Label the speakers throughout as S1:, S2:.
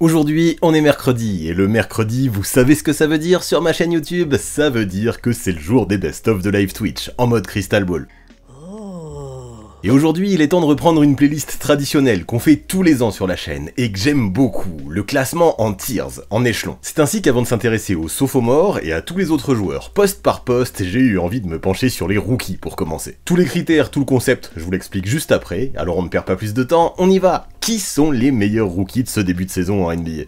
S1: Aujourd'hui, on est mercredi, et le mercredi, vous savez ce que ça veut dire sur ma chaîne YouTube? Ça veut dire que c'est le jour des best-of de live Twitch, en mode Crystal Ball. Et aujourd'hui, il est temps de reprendre une playlist traditionnelle qu'on fait tous les ans sur la chaîne, et que j'aime beaucoup, le classement en tiers, en échelon. C'est ainsi qu'avant de s'intéresser aux sophomores et à tous les autres joueurs, poste par poste, j'ai eu envie de me pencher sur les rookies pour commencer. Tous les critères, tout le concept, je vous l'explique juste après, alors on ne perd pas plus de temps, on y va! Qui sont les meilleurs rookies de ce début de saison en NBA?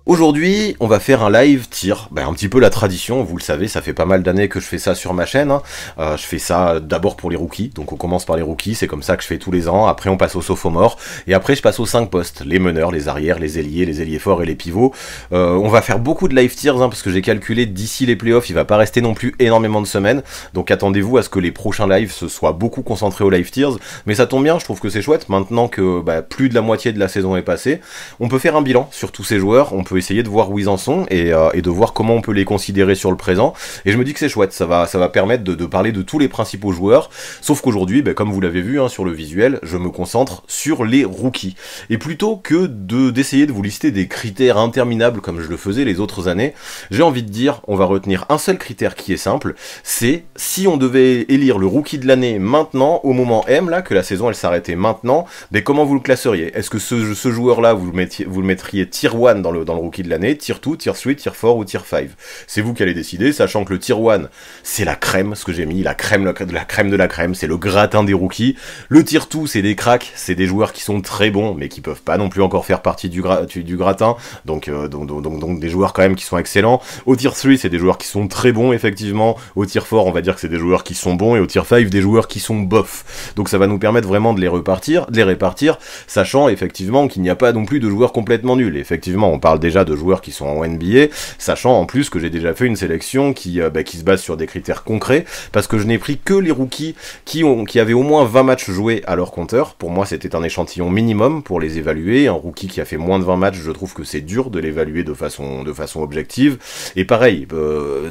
S1: Aujourd'hui, on va faire un live tir, un petit peu la tradition, vous le savez, ça fait pas mal d'années que je fais ça sur ma chaîne, hein. Je fais ça d'abord pour les rookies, donc on commence par les rookies, c'est comme ça que je fais tous les ans, après on passe aux sophomores, et après je passe aux 5 postes, les meneurs, les arrières, les ailiers forts et les pivots. On va faire beaucoup de live tiers, hein, parce que j'ai calculé d'ici les playoffs, il va pas rester non plus énormément de semaines, donc attendez-vous à ce que les prochains lives se soient beaucoup concentrés aux live tiers, mais ça tombe bien, je trouve que c'est chouette, maintenant que plus de la moitié de la saison est passée, on peut faire un bilan sur tous ces joueurs, on peut essayer de voir où ils en sont et de voir comment on peut les considérer sur le présent, et je me dis que c'est chouette, ça va permettre de parler de tous les principaux joueurs, sauf qu'aujourd'hui, comme vous l'avez vu hein, sur le visuel, je me concentre sur les rookies, et plutôt que d'essayer de vous lister des critères interminables comme je le faisais les autres années, j'ai envie de dire, on va retenir un seul critère qui est simple, c'est si on devait élire le rookie de l'année maintenant, au moment M, là, que la saison elle s'arrêtait maintenant, comment vous le classeriez? Est-ce que ce joueur-là, vous le mettriez tier 1 dans le rookie de l'année, tier 2, tier 3, tier 4 ou tier 5? C'est vous qui allez décider, sachant que le tier 1, c'est la crème, ce que j'ai mis, la crème de la crème, c'est le gratin des rookies. Le tier 2, c'est des cracks, c'est des joueurs qui sont très bons, mais qui peuvent pas non plus encore faire partie du gratin, donc des joueurs quand même qui sont excellents. Au tier 3, c'est des joueurs qui sont très bons, effectivement. Au tier 4, on va dire que c'est des joueurs qui sont bons, et au tier 5, des joueurs qui sont bof. Donc ça va nous permettre vraiment de les répartir, sachant effectivement qu'il n'y a pas non plus de joueurs complètement nuls. Effectivement, on parle déjà de joueurs qui sont en NBA, sachant en plus que j'ai déjà fait une sélection qui se base sur des critères concrets, parce que je n'ai pris que les rookies qui avaient au moins 20 matchs joués à leur compteur. Pour moi, c'était un échantillon minimum pour les évaluer. Un rookie qui a fait moins de 20 matchs, je trouve que c'est dur de l'évaluer de façon objective. Et pareil,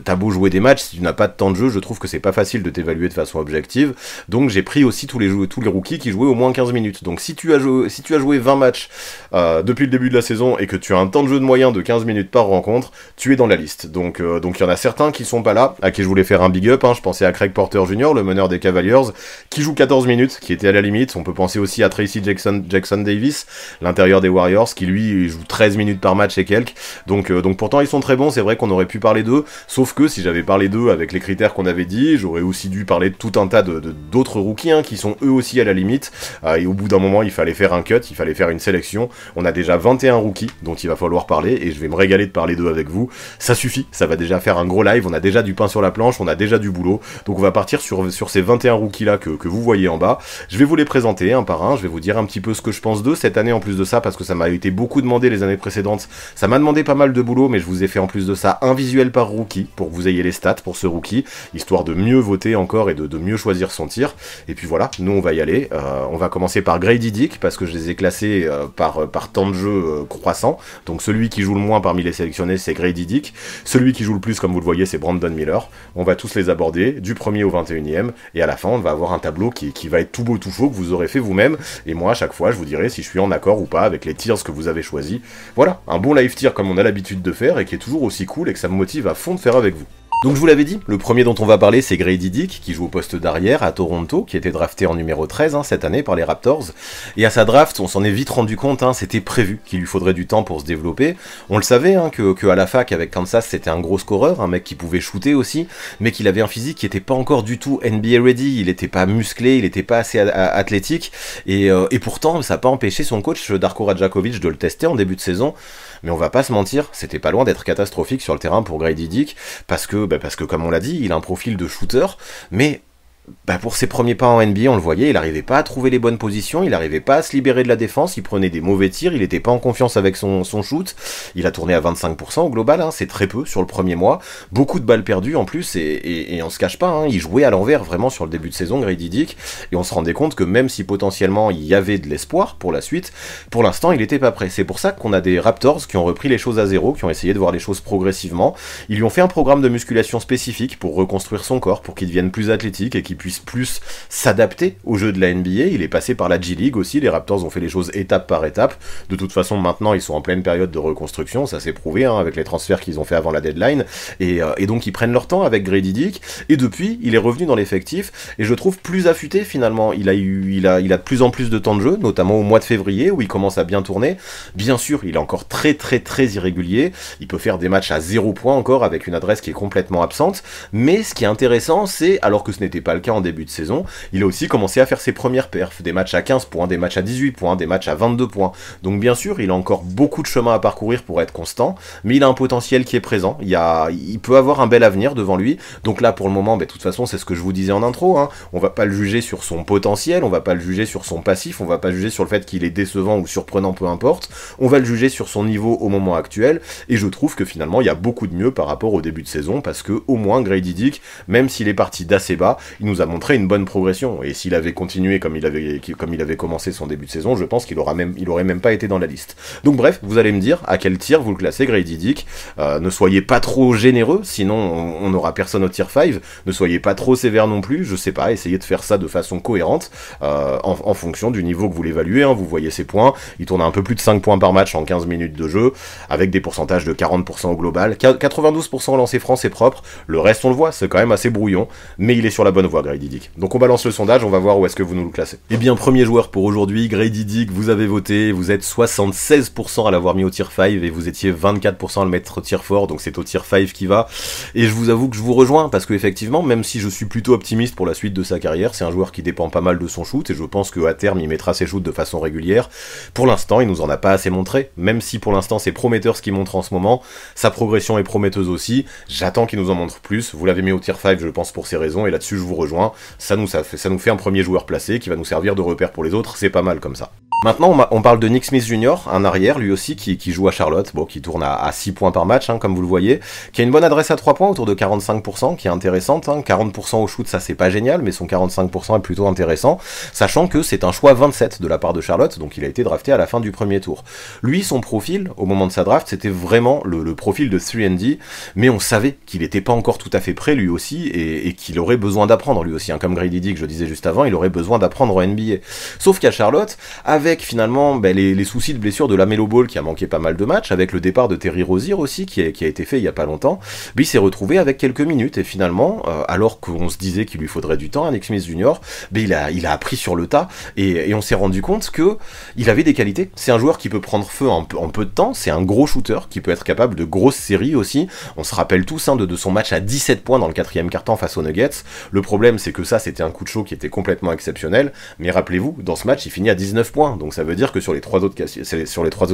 S1: t'as beau jouer des matchs, si tu n'as pas de temps de jeu, je trouve que c'est pas facile de t'évaluer de façon objective. Donc j'ai pris aussi tous les rookies qui jouaient au moins 15 minutes. Donc si tu as joué 20 matchs depuis le début de la saison et que tu as un temps de jeu de moyen de 15 minutes par rencontre, tu es dans la liste. Donc il y en a certains qui sont pas là, à qui je voulais faire un big up, hein. Je pensais à Craig Porter Jr., le meneur des Cavaliers, qui joue 14 minutes, qui était à la limite. On peut penser aussi à Tracy Jackson Davis, l'intérieur des Warriors, qui lui joue 13 minutes par match et quelques. Donc pourtant ils sont très bons, c'est vrai qu'on aurait pu parler d'eux, sauf que si j'avais parlé d'eux avec les critères qu'on avait dit, j'aurais aussi dû parler de tout un tas d'autres rookies hein, qui sont eux aussi à la limite, et au bout d'un moment il fallait faire un cut, il fallait faire une sélection. On a déjà 21 rookies dont il va falloir parler, et je vais me régaler de parler d'eux avec vous. Ça suffit, ça va déjà faire un gros live, on a déjà du pain sur la planche, on a déjà du boulot, donc on va partir sur ces 21 rookies là que vous voyez en bas. Je vais vous les présenter un par un, je vais vous dire un petit peu ce que je pense d'eux cette année en plus de ça, parce que ça m'a été beaucoup demandé les années précédentes, ça m'a demandé pas mal de boulot, mais je vous ai fait en plus de ça un visuel par rookie, pour que vous ayez les stats pour ce rookie, histoire de mieux voter encore et de mieux choisir son tir. Et puis voilà, nous on va y aller, on va commencer par Grady Dick, parce que je les ai classés par temps de jeu croissant, donc celui qui joue le moins parmi les sélectionnés c'est Grady Dick, celui qui joue le plus comme vous le voyez c'est Brandon Miller. On va tous les aborder du 1er au 21e, et à la fin on va avoir un tableau qui va être tout beau tout chaud, que vous aurez fait vous-même, et moi à chaque fois je vous dirai si je suis en accord ou pas avec les tiers que vous avez choisis. Voilà, un bon live tier comme on a l'habitude de faire, et qui est toujours aussi cool et que ça me motive à fond de faire avec vous. Donc je vous l'avais dit, le premier dont on va parler c'est Grady Dick, qui joue au poste d'arrière à Toronto, qui était drafté en numéro 13 cette année par les Raptors, et à sa draft on s'en est vite rendu compte, c'était prévu qu'il lui faudrait du temps pour se développer. On le savait que à la fac avec Kansas c'était un gros scoreur, un mec qui pouvait shooter aussi, mais qu'il avait un physique qui était pas encore du tout NBA ready, il était pas musclé, il était pas assez athlétique, et pourtant ça n'a pas empêché son coach Darko Rajakovic de le tester en début de saison. Mais on va pas se mentir, c'était pas loin d'être catastrophique sur le terrain pour Grady Dick, parce que comme on l'a dit, il a un profil de shooter, mais Bah pour ses premiers pas en NBA, on le voyait, il n'arrivait pas à trouver les bonnes positions, il n'arrivait pas à se libérer de la défense, il prenait des mauvais tirs, il n'était pas en confiance avec son shoot, il a tourné à 25% au global, hein, c'est très peu sur le premier mois, beaucoup de balles perdues en plus, et on se cache pas, hein, il jouait à l'envers vraiment sur le début de saison, Grady Dick, et on se rendait compte que même si potentiellement il y avait de l'espoir pour la suite, pour l'instant il n'était pas prêt. C'est pour ça qu'on a des Raptors qui ont repris les choses à zéro, qui ont essayé de voir les choses progressivement, ils lui ont fait un programme de musculation spécifique pour reconstruire son corps, pour qu'il devienne plus athlétique et qu'il puisse plus s'adapter au jeu de la NBA. Il est passé par la G-League aussi, les Raptors ont fait les choses étape par étape. De toute façon, maintenant, ils sont en pleine période de reconstruction, ça s'est prouvé, hein, avec les transferts qu'ils ont fait avant la deadline, et donc ils prennent leur temps avec Grady Dick, et depuis, il est revenu dans l'effectif, et je trouve plus affûté finalement. Il a de plus en plus de temps de jeu, notamment au mois de février, où il commence à bien tourner. Bien sûr, il est encore très irrégulier, il peut faire des matchs à 0 points encore, avec une adresse qui est complètement absente, mais ce qui est intéressant, c'est, alors que ce n'était pas le cas en début de saison, il a aussi commencé à faire ses premières perfs, des matchs à 15 points, des matchs à 18 points, des matchs à 22 points. Donc bien sûr, il a encore beaucoup de chemin à parcourir pour être constant, mais il a un potentiel qui est présent, il peut avoir un bel avenir devant lui. Donc là, pour le moment, de toute façon, c'est ce que je vous disais en intro, hein, on va pas le juger sur son potentiel, on va pas le juger sur son passif, on va pas juger sur le fait qu'il est décevant ou surprenant, peu importe, on va le juger sur son niveau au moment actuel, et je trouve que finalement, il y a beaucoup de mieux par rapport au début de saison, parce que au moins Grady Dick, même s'il est parti d'assez bas, il nous a montré une bonne progression, et s'il avait continué comme il avait commencé son début de saison, je pense qu'il aurait même pas été dans la liste. Donc bref, vous allez me dire à quel tir vous le classez, Grady Dick. Ne soyez pas trop généreux, sinon on n'aura personne au tier 5, ne soyez pas trop sévère non plus, je sais pas, essayez de faire ça de façon cohérente, en fonction du niveau que vous l'évaluez, hein. Vous voyez ses points, il tourne à un peu plus de 5 points par match en 15 minutes de jeu, avec des pourcentages de 40% au global, 92% au lancer franc, c'est propre, le reste on le voit, c'est quand même assez brouillon, mais il est sur la bonne voie, Grady Dick. Donc on balance le sondage, on va voir où est-ce que vous nous le classez. Eh bien, premier joueur pour aujourd'hui, Grady Dick, vous avez voté, vous êtes 76% à l'avoir mis au tier 5, et vous étiez 24% à le mettre au tier 4, donc c'est au tier 5 qui va, et je vous avoue que je vous rejoins, parce que effectivement, même si je suis plutôt optimiste pour la suite de sa carrière, c'est un joueur qui dépend pas mal de son shoot, et je pense qu'à terme, il mettra ses shoots de façon régulière. Pour l'instant, il nous en a pas assez montré, même si pour l'instant c'est prometteur ce qu'il montre en ce moment, sa progression est prometteuse aussi, j'attends qu'il nous en montre plus, vous l'avez mis au tier 5, je pense pour ces raisons, et là-dessus je vous rejoins, ça nous fait un premier joueur placé qui va nous servir de repère pour les autres, c'est pas mal comme ça. Maintenant, on parle de Nick Smith Jr., un arrière, lui aussi, qui joue à Charlotte, bon, qui tourne à 6 points par match, hein, comme vous le voyez, qui a une bonne adresse à 3 points, autour de 45%, qui est intéressante, hein, 40% au shoot, ça c'est pas génial, mais son 45% est plutôt intéressant, sachant que c'est un choix 27 de la part de Charlotte, donc il a été drafté à la fin du premier tour. Lui, son profil, au moment de sa draft, c'était vraiment le profil de 3&D, mais on savait qu'il était pas encore tout à fait prêt, lui aussi, et qu'il aurait besoin d'apprendre, lui aussi, hein, comme Grady Dick, je disais juste avant, il aurait besoin d'apprendre en NBA. Sauf qu'à Charlotte, avec finalement les soucis de blessure de LaMelo Ball qui a manqué pas mal de matchs, avec le départ de Terry Rozier aussi qui a été fait il y a pas longtemps, il s'est retrouvé avec quelques minutes et finalement, alors qu'on se disait qu'il lui faudrait du temps à Nick Smith Jr., il a appris sur le tas et on s'est rendu compte que il avait des qualités. C'est un joueur qui peut prendre feu en peu de temps, c'est un gros shooter qui peut être capable de grosses séries aussi. On se rappelle tous de son match à 17 points dans le 4e quart-temps face aux Nuggets. Le problème c'est que ça c'était un coup de chaud qui était complètement exceptionnel, mais rappelez-vous, dans ce match il finit à 19 points. Donc ça veut dire que sur les 3 autres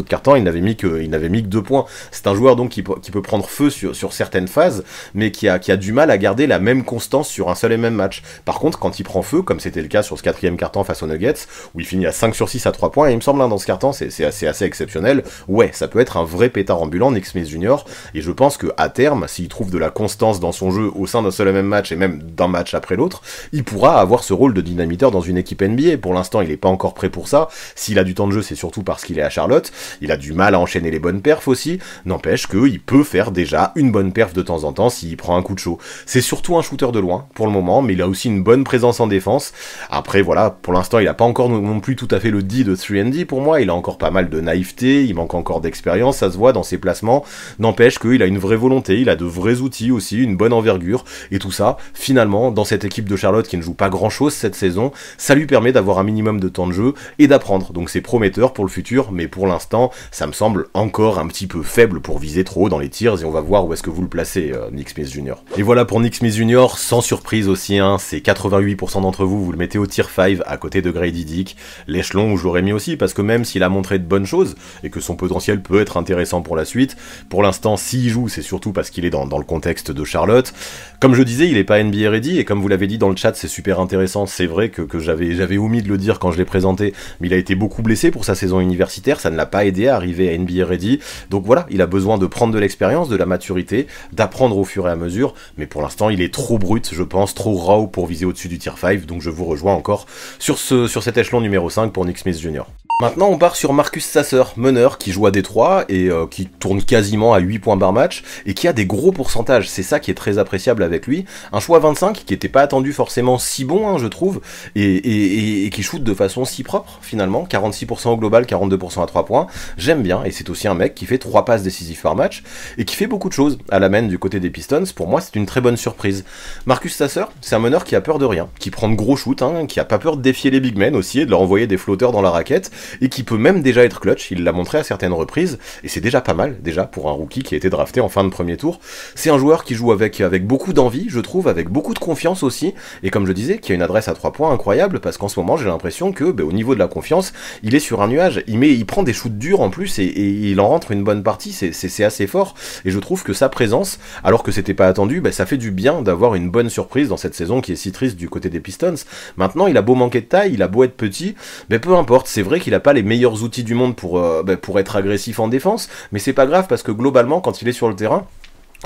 S1: cartons, il n'avait mis que 2 points. C'est un joueur donc qui peut prendre feu sur certaines phases, mais qui a du mal à garder la même constance sur un seul et même match. Par contre, quand il prend feu, comme c'était le cas sur ce 4e carton face aux Nuggets, où il finit à 5 sur 6 à 3 points, et il me semble dans ce carton, c'est assez exceptionnel, ouais, ça peut être un vrai pétard ambulant, Nick Smith Jr., et je pense qu'à terme, s'il trouve de la constance dans son jeu au sein d'un seul et même match, et même d'un match après l'autre, il pourra avoir ce rôle de dynamiteur dans une équipe NBA. Pour l'instant, il n'est pas encore prêt pour ça. S'il a du temps de jeu, c'est surtout parce qu'il est à Charlotte, il a du mal à enchaîner les bonnes perfs aussi, n'empêche qu'il peut faire déjà une bonne perf de temps en temps s'il prend un coup de chaud. C'est surtout un shooter de loin, pour le moment, mais il a aussi une bonne présence en défense. Après, voilà, pour l'instant, il a pas encore non plus tout à fait le D de 3&D pour moi, il a encore pas mal de naïveté, il manque encore d'expérience, ça se voit dans ses placements, n'empêche qu'il a une vraie volonté, il a de vrais outils aussi, une bonne envergure, et tout ça, finalement, dans cette équipe de Charlotte qui ne joue pas grand chose cette saison, ça lui permet d'avoir un minimum de temps de jeu et d'apprendre contre, donc c'est prometteur pour le futur, mais pour l'instant, ça me semble encore un petit peu faible pour viser trop haut dans les tiers, et on va voir où est-ce que vous le placez, Nick Smith Jr. Et voilà pour Nick Smith Jr, sans surprise aussi, hein, c'est 88% d'entre vous, vous le mettez au tier 5, à côté de Grady Dick, l'échelon où je l'aurais mis aussi, parce que même s'il a montré de bonnes choses, et que son potentiel peut être intéressant pour la suite, pour l'instant, s'il joue, c'est surtout parce qu'il est dans le contexte de Charlotte. Comme je disais, il est pas NBA ready, et comme vous l'avez dit dans le chat, c'est super intéressant, c'est vrai que j'avais omis de le dire quand je l'ai présenté, mais il a été beaucoup blessé pour sa saison universitaire, ça ne l'a pas aidé à arriver à NBA ready, donc voilà, il a besoin de prendre de l'expérience, de la maturité, d'apprendre au fur et à mesure, mais pour l'instant, il est trop brut, je pense, trop raw pour viser au-dessus du tier 5, donc je vous rejoins encore sur cet échelon numéro 5 pour Nick Smith Jr. Maintenant, on part sur Marcus Sasser, meneur, qui joue à Détroit et qui tourne quasiment à 8 points par match et qui a des gros pourcentages. C'est ça qui est très appréciable avec lui. Un choix 25 qui n'était pas attendu forcément si bon, hein, je trouve, et qui shoot de façon si propre, finalement. 46% au global, 42% à 3 points. J'aime bien, et c'est aussi un mec qui fait 3 passes décisives par match et qui fait beaucoup de choses à la main du côté des Pistons. Pour moi, c'est une très bonne surprise. Marcus Sasser, c'est un meneur qui a peur de rien, qui prend de gros shoots, hein, qui a pas peur de défier les big men aussi et de leur envoyer des flotteurs dans la raquette, et qui peut même déjà être clutch, il l'a montré à certaines reprises, et c'est déjà pas mal, déjà, pour un rookie qui a été drafté en fin de premier tour. C'est un joueur qui joue avec beaucoup d'envie, je trouve, avec beaucoup de confiance aussi, et comme je disais, qui a une adresse à 3 points incroyable, parce qu'en ce moment, j'ai l'impression que, au niveau de la confiance, il est sur un nuage, il prend des shoots durs en plus, et il en rentre une bonne partie, c'est assez fort, et je trouve que sa présence, alors que c'était pas attendu, ça fait du bien d'avoir une bonne surprise dans cette saison qui est si triste du côté des Pistons. Maintenant, il a beau manquer de taille, il a beau être petit, peu importe, c'est vrai qu'il a pas les meilleurs outils du monde pour être agressif en défense, mais c'est pas grave parce que globalement, quand il est sur le terrain,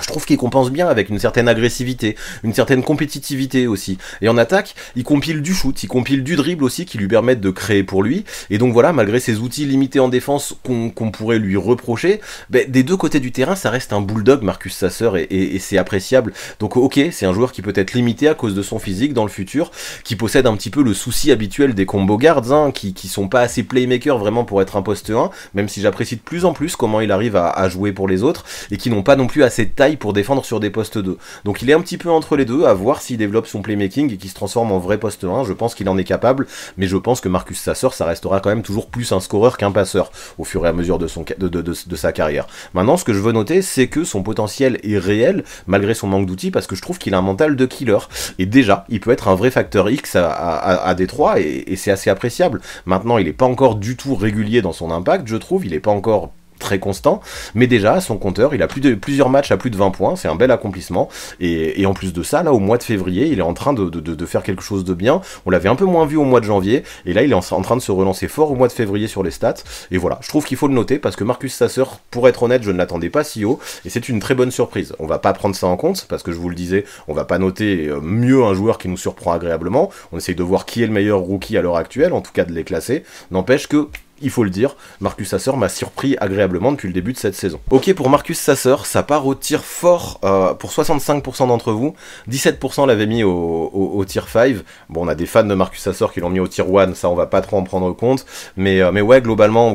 S1: je trouve qu'il compense bien avec une certaine agressivité, une certaine compétitivité aussi. Et en attaque, il compile du shoot, il compile du dribble aussi qui lui permettent de créer pour lui. Et donc voilà, malgré ses outils limités en défense qu'on pourrait lui reprocher, des deux côtés du terrain, ça reste un bulldog, Marcus Sasser, et c'est appréciable. Donc ok, c'est un joueur qui peut être limité à cause de son physique dans le futur, qui possède un petit peu le souci habituel des combo guards, hein, qui sont pas assez playmakers vraiment pour être un poste 1, même si j'apprécie de plus en plus comment il arrive à jouer pour les autres, et qui n'ont pas non plus assez de taille pour défendre sur des postes 2. Donc il est un petit peu entre les deux, à voir s'il développe son playmaking et qu'il se transforme en vrai poste 1, je pense qu'il en est capable, mais je pense que Marcus Sasser, ça restera quand même toujours plus un scoreur qu'un passeur, au fur et à mesure de sa carrière. Maintenant, ce que je veux noter, c'est que son potentiel est réel, malgré son manque d'outils, parce que je trouve qu'il a un mental de killer, et déjà, il peut être un vrai facteur X à Détroit, et c'est assez appréciable. Maintenant, il est pas encore du tout régulier dans son impact, je trouve, il est pas encore très constant, mais déjà à son compteur, il a plusieurs matchs à plus de 20 points, c'est un bel accomplissement, et en plus de ça, là au mois de février, il est en train de faire quelque chose de bien. On l'avait un peu moins vu au mois de janvier, et là il est en train de se relancer fort au mois de février sur les stats, et voilà, je trouve qu'il faut le noter, parce que Marcus Sasser, pour être honnête, je ne l'attendais pas si haut, et c'est une très bonne surprise. On va pas prendre ça en compte, parce que je vous le disais, on va pas noter mieux un joueur qui nous surprend agréablement, on essaye de voir qui est le meilleur rookie à l'heure actuelle, en tout cas de les classer, n'empêche que il faut le dire, Marcus Sasser m'a surpris agréablement depuis le début de cette saison. Ok, pour Marcus Sasser, ça part au tir fort pour 65% d'entre vous, 17% l'avaient mis au tier 5, bon on a des fans de Marcus Sasser qui l'ont mis au tier 1, ça on va pas trop en prendre compte, mais ouais, globalement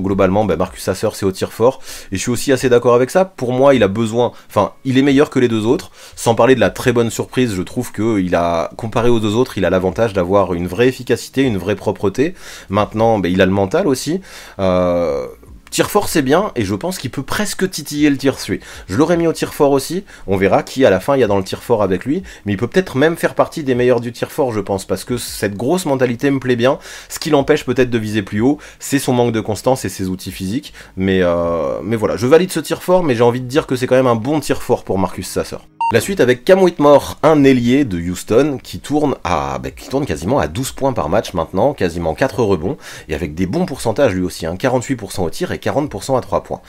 S1: Marcus Sasser c'est au tir fort, et je suis aussi assez d'accord avec ça. Pour moi il a besoin, il est meilleur que les deux autres, sans parler de la très bonne surprise, je trouve que comparé aux deux autres, il a l'avantage d'avoir une vraie efficacité, une vraie propreté. Maintenant, il a le mental aussi. Tir fort c'est bien, et je pense qu'il peut presque titiller le tir 3. Je l'aurais mis au tir fort aussi, on verra qui à la fin il y a dans le tir fort avec lui, mais il peut peut-être même faire partie des meilleurs du tir fort, je pense, parce que cette grosse mentalité me plaît bien. Ce qui l'empêche peut-être de viser plus haut, c'est son manque de constance et ses outils physiques, mais voilà, je valide ce tir fort, mais j'ai envie de dire que c'est quand même un bon tir fort pour Marcus Sasser. La suite avec Cam Whitmore, un ailier de Houston qui tourne quasiment à 12 points par match maintenant, quasiment 4 rebonds, et avec des bons pourcentages lui aussi, 48% au tir et 40% à 3 points.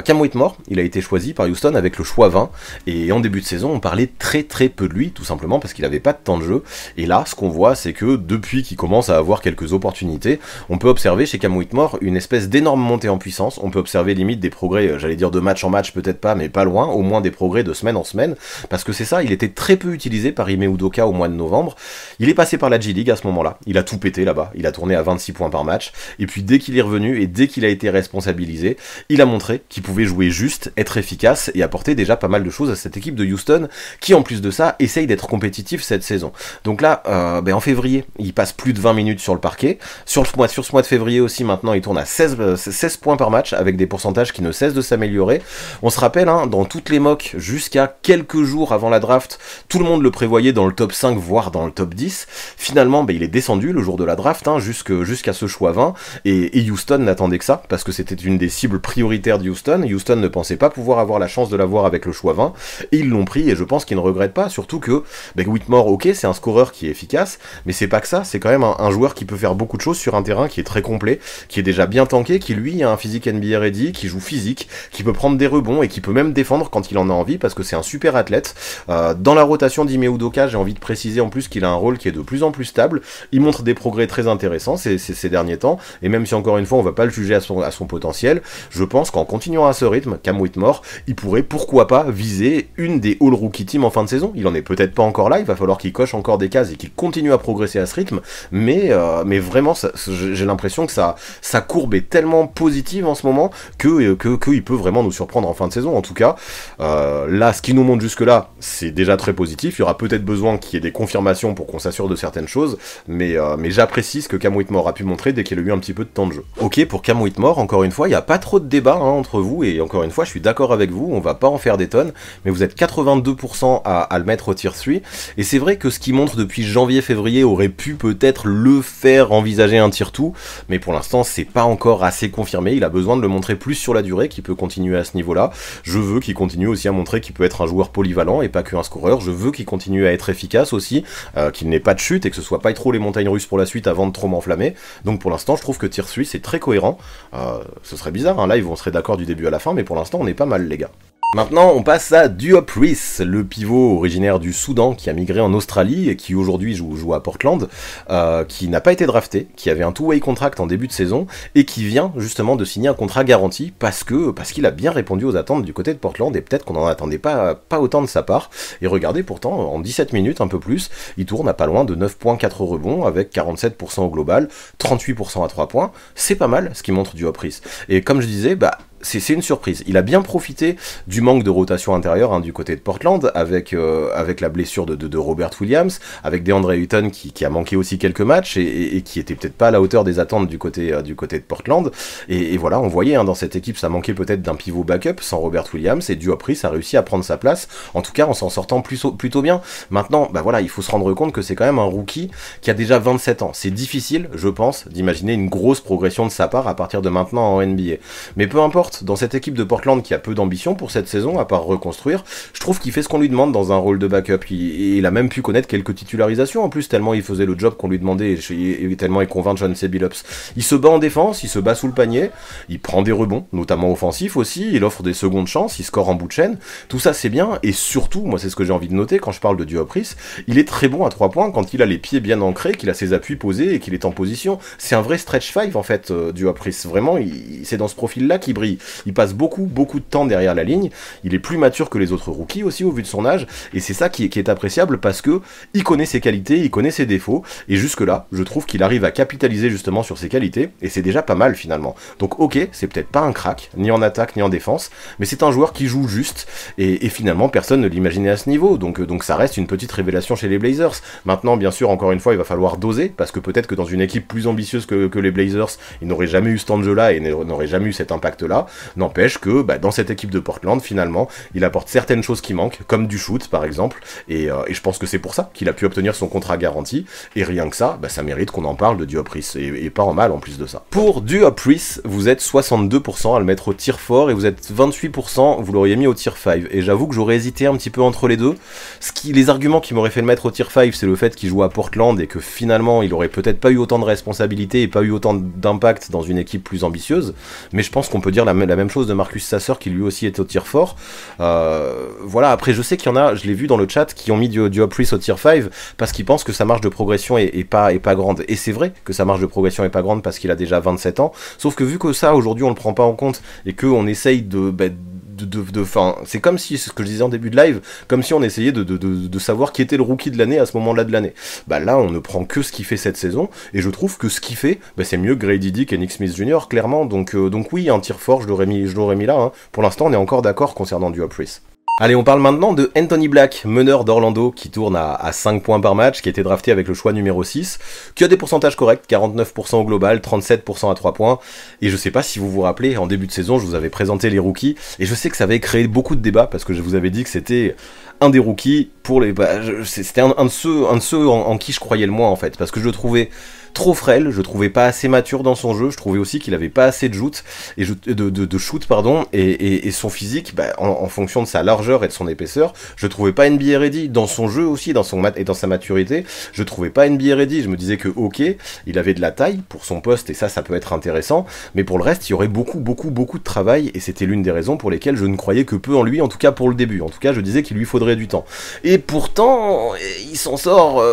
S1: Cam Whitmore, il a été choisi par Houston avec le choix 20, et en début de saison, on parlait très peu de lui, tout simplement parce qu'il n'avait pas de temps de jeu, et là, ce qu'on voit, c'est que depuis qu'il commence à avoir quelques opportunités, on peut observer chez Cam Whitmore une espèce d'énorme montée en puissance, on peut observer limite des progrès, j'allais dire de match en match, peut-être pas, mais pas loin, au moins des progrès de semaine en semaine. parce que c'est ça, il était très peu utilisé par Ime Udoka au mois de novembre. Il est passé par la G-League à ce moment-là, il a tout pété là-bas, il a tourné à 26 points par match, et puis dès qu'il est revenu et dès qu'il a été responsabilisé, il a montré qu'il pouvait jouer juste, être efficace et apporter déjà pas mal de choses à cette équipe de Houston qui en plus de ça essaye d'être compétitif cette saison. Donc là, en février, il passe plus de 20 minutes sur le parquet. Sur ce mois de février aussi, maintenant, il tourne à 16 points par match avec des pourcentages qui ne cessent de s'améliorer. On se rappelle, hein, dans toutes les mocks, jusqu'à quelques jours avant la draft, tout le monde le prévoyait dans le top 5, voire dans le top 10. Finalement, il est descendu le jour de la draft, hein, jusqu'à ce choix 20, et Houston n'attendait que ça, parce que c'était une des cibles prioritaires de Houston. Houston ne pensait pas pouvoir avoir la chance de l'avoir avec le choix 20, et ils l'ont pris, et je pense qu'ils ne regrettent pas, surtout que Whitmore, ok, c'est un scoreur qui est efficace, mais c'est pas que ça, c'est quand même un joueur qui peut faire beaucoup de choses sur un terrain qui est très complet, qui est déjà bien tanké, qui lui a un physique NBA ready, qui joue physique, qui peut prendre des rebonds et qui peut même défendre quand il en a envie, parce que c'est un super athlète. Dans la rotation d'Ime Udoka, j'ai envie de préciser en plus qu'il a un rôle qui est de plus en plus stable, il montre des progrès très intéressants ces derniers temps, et même si encore une fois on va pas le juger à son potentiel, je pense qu'en continuant à ce rythme, Cam Whitmore, il pourrait pourquoi pas viser une des All Rookie Team en fin de saison. Il en est peut-être pas encore là, il va falloir qu'il coche encore des cases et qu'il continue à progresser à ce rythme, mais vraiment j'ai l'impression que sa courbe est tellement positive en ce moment qu'il peut vraiment nous surprendre en fin de saison. En tout cas, là, ce qu'il nous montre jusque là, c'est déjà très positif. Il y aura peut-être besoin qu'il y ait des confirmations pour qu'on s'assure de certaines choses, mais j'apprécie ce que Cam Whitmore a pu montrer dès qu'il a eu un petit peu de temps de jeu. Ok, pour Cam Whitmore, encore une fois, il n'y a pas trop de débat entre vous, et encore une fois, je suis d'accord avec vous, on va pas en faire des tonnes, mais vous êtes 82% à le mettre au tier 3, et c'est vrai que ce qu'il montre depuis janvier-février aurait pu peut-être le faire envisager un tier 2, mais pour l'instant c'est pas encore assez confirmé, il a besoin de le montrer plus sur la durée, qu'il peut continuer à ce niveau-là. Je veux qu'il continue aussi à montrer qu'il peut être un joueur polyvalent et pas qu'un scoreur, je veux qu'il continue à être efficace aussi, qu'il n'ait pas de chute et que ce soit pas trop les montagnes russes pour la suite avant de trop m'enflammer. Donc pour l'instant je trouve que tier 3 c'est très cohérent, ce serait bizarre, hein, là on serait d'accord du début à la fin, mais pour l'instant on est pas mal les gars. Maintenant, on passe à Diop Reese, le pivot originaire du Soudan qui a migré en Australie et qui aujourd'hui joue à Portland, qui n'a pas été drafté, qui avait un two-way contract en début de saison et qui vient justement de signer un contrat garanti parce qu'il a bien répondu aux attentes du côté de Portland et peut-être qu'on n'en attendait pas autant de sa part. Et regardez pourtant, en 17 minutes, un peu plus, il tourne à pas loin de 9,4 rebonds avec 47% au global, 38% à 3 points. C'est pas mal ce qui montre Diop Reese. Et comme je disais, c'est une surprise. Il a bien profité du manque de rotation intérieure du côté de Portland, avec la blessure de Robert Williams, avec DeAndre Ayton qui a manqué aussi quelques matchs et qui était peut-être pas à la hauteur des attentes du côté de Portland. Et voilà, on voyait dans cette équipe, ça manquait peut-être d'un pivot backup sans Robert Williams, et Diop Reese a réussi à prendre sa place, en tout cas en s'en sortant plutôt bien. Maintenant, il faut se rendre compte que c'est quand même un rookie qui a déjà 27 ans. C'est difficile, je pense, d'imaginer une grosse progression de sa part à partir de maintenant en NBA. Mais peu importe, dans cette équipe de Portland qui a peu d'ambition pour cette saison, à part reconstruire, je trouve qu'il fait ce qu'on lui demande dans un rôle de backup. Il a même pu connaître quelques titularisations en plus, tellement il faisait le job qu'on lui demandait et tellement il convainc John C. Billups. Il se bat en défense, il se bat sous le panier, il prend des rebonds, notamment offensifs aussi, il offre des secondes chances, il score en bout de chaîne, tout ça c'est bien, et surtout, moi c'est ce que j'ai envie de noter quand je parle de Diop Reese, il est très bon à 3 points quand il a les pieds bien ancrés, qu'il a ses appuis posés et qu'il est en position. C'est un vrai stretch 5 en fait, Diop Reese, vraiment, c'est dans ce profil-là qu'il brille. Il passe beaucoup de temps derrière la ligne, il est plus mature que les autres rookies aussi au vu de son âge, et c'est ça qui est appréciable parce que il connaît ses qualités, il connaît ses défauts, et jusque là, je trouve qu'il arrive à capitaliser justement sur ses qualités, et c'est déjà pas mal finalement. Donc ok, c'est peut-être pas un crack, ni en attaque ni en défense, mais c'est un joueur qui joue juste, et finalement personne ne l'imaginait à ce niveau, donc ça reste une petite révélation chez les Blazers. Maintenant, bien sûr, encore une fois, il va falloir doser, parce que peut-être que dans une équipe plus ambitieuse que les Blazers, il n'aurait jamais eu ce temps de jeu-là et n'aurait jamais eu cet impact-là. N'empêche que dans cette équipe de Portland, finalement, il apporte certaines choses qui manquent, comme du shoot par exemple, et je pense que c'est pour ça qu'il a pu obtenir son contrat garanti, et rien que ça, ça mérite qu'on en parle de Diop Reese, et pas en mal en plus de ça. Pour Diop Reese, vous êtes 62% à le mettre au tier 4, et vous êtes 28%, vous l'auriez mis au tier 5, et j'avoue que j'aurais hésité un petit peu entre les deux. Les arguments qui m'auraient fait le mettre au tier 5, c'est le fait qu'il joue à Portland, et que finalement, il aurait peut-être pas eu autant de responsabilités, et pas eu autant d'impact dans une équipe plus ambitieuse, mais je pense qu'on peut dire la la même chose de Marcus Sasser qui lui aussi est au tier 4. Voilà, après je sais qu'il y en a, je l'ai vu dans le chat, qui ont mis du Hopris au tier 5 parce qu'ils pensent que sa marge de progression est pas grande. Et c'est vrai que sa marge de progression est pas grande parce qu'il a déjà 27 ans. Sauf que vu que ça, aujourd'hui, on le prend pas en compte et qu'on essaye c'est comme si, c'est ce que je disais en début de live, comme si on essayait de savoir qui était le rookie de l'année à ce moment-là de l'année. Bah là, on ne prend que ce qu'il fait cette saison, et je trouve que ce qu'il fait, c'est mieux que Grady Dick et Nick Smith Jr., clairement. Donc oui, un tier fort, je l'aurais mis là. Hein. Pour l'instant, on est encore d'accord concernant du Hopris. Allez, on parle maintenant de Anthony Black, meneur d'Orlando, qui tourne à 5 points par match, qui a été drafté avec le choix numéro 6, qui a des pourcentages corrects, 49% au global, 37% à 3 points, et je sais pas si vous vous rappelez, en début de saison, je vous avais présenté les rookies, et je sais que ça avait créé beaucoup de débats, parce que je vous avais dit que c'était un des rookies pour les... c'était un de ceux en qui je croyais le moins, en fait, parce que je le trouvais trop frêle, je trouvais pas assez mature dans son jeu, je trouvais aussi qu'il avait pas assez de shoot, et son physique, en fonction de sa largeur et de son épaisseur, je trouvais pas NBA ready, dans son jeu aussi, dans sa maturité, je trouvais pas NBA ready, je me disais que ok, il avait de la taille pour son poste, et ça peut être intéressant, mais pour le reste, il y aurait beaucoup de travail, et c'était l'une des raisons pour lesquelles je ne croyais que peu en lui, en tout cas pour le début, en tout cas je disais qu'il lui faudrait du temps. Et pourtant, il s'en sort...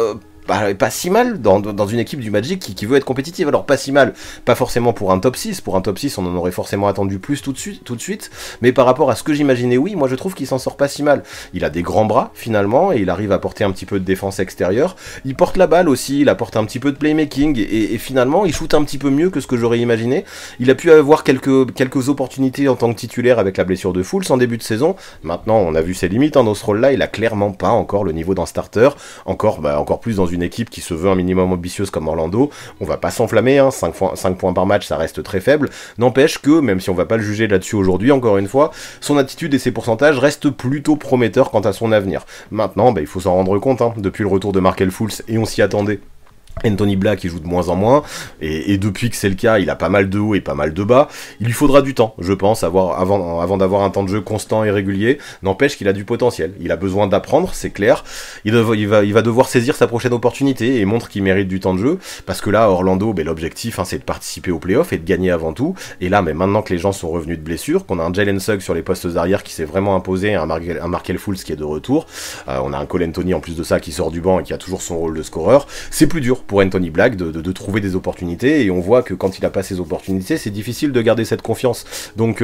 S1: pas si mal dans une équipe du Magic qui veut être compétitive. Alors pas si mal, pas forcément pour un top 6, pour un top 6 on en aurait forcément attendu plus tout de suite, mais par rapport à ce que j'imaginais, oui, moi je trouve qu'il s'en sort pas si mal. Il a des grands bras finalement, et il arrive à porter un petit peu de défense extérieure, il porte la balle aussi, il apporte un petit peu de playmaking, et finalement il shoot un petit peu mieux que ce que j'aurais imaginé. Il a pu avoir quelques opportunités en tant que titulaire avec la blessure de Fultz en début de saison. Maintenant on a vu ses limites dans ce rôle là, il a clairement pas encore le niveau d'un starter, encore plus dans une équipe qui se veut un minimum ambitieuse comme Orlando. On va pas s'enflammer, hein, 5 points par match ça reste très faible, n'empêche que, même si on va pas le juger là-dessus aujourd'hui, encore une fois, son attitude et ses pourcentages restent plutôt prometteurs quant à son avenir. Maintenant, il faut s'en rendre compte, hein, depuis le retour de Markelle Fultz, et on s'y attendait, Anthony Black il joue de moins en moins, et depuis que c'est le cas, il a pas mal de hauts et pas mal de bas. Il lui faudra du temps, je pense, avant d'avoir un temps de jeu constant et régulier. N'empêche qu'il a du potentiel, il a besoin d'apprendre, c'est clair. Il va devoir saisir sa prochaine opportunité et montre qu'il mérite du temps de jeu, parce que là, Orlando, l'objectif, hein, c'est de participer aux playoffs et de gagner avant tout. Et là, mais maintenant que les gens sont revenus de blessure, qu'on a un Jalen Suggs sur les postes arrière qui s'est vraiment imposé, un Markelle Fultz qui est de retour, on a un Cole Anthony en plus de ça qui sort du banc et qui a toujours son rôle de scoreur, c'est plus dur pour Anthony Black de trouver des opportunités, et on voit que quand il a pas ces opportunités, c'est difficile de garder cette confiance. Donc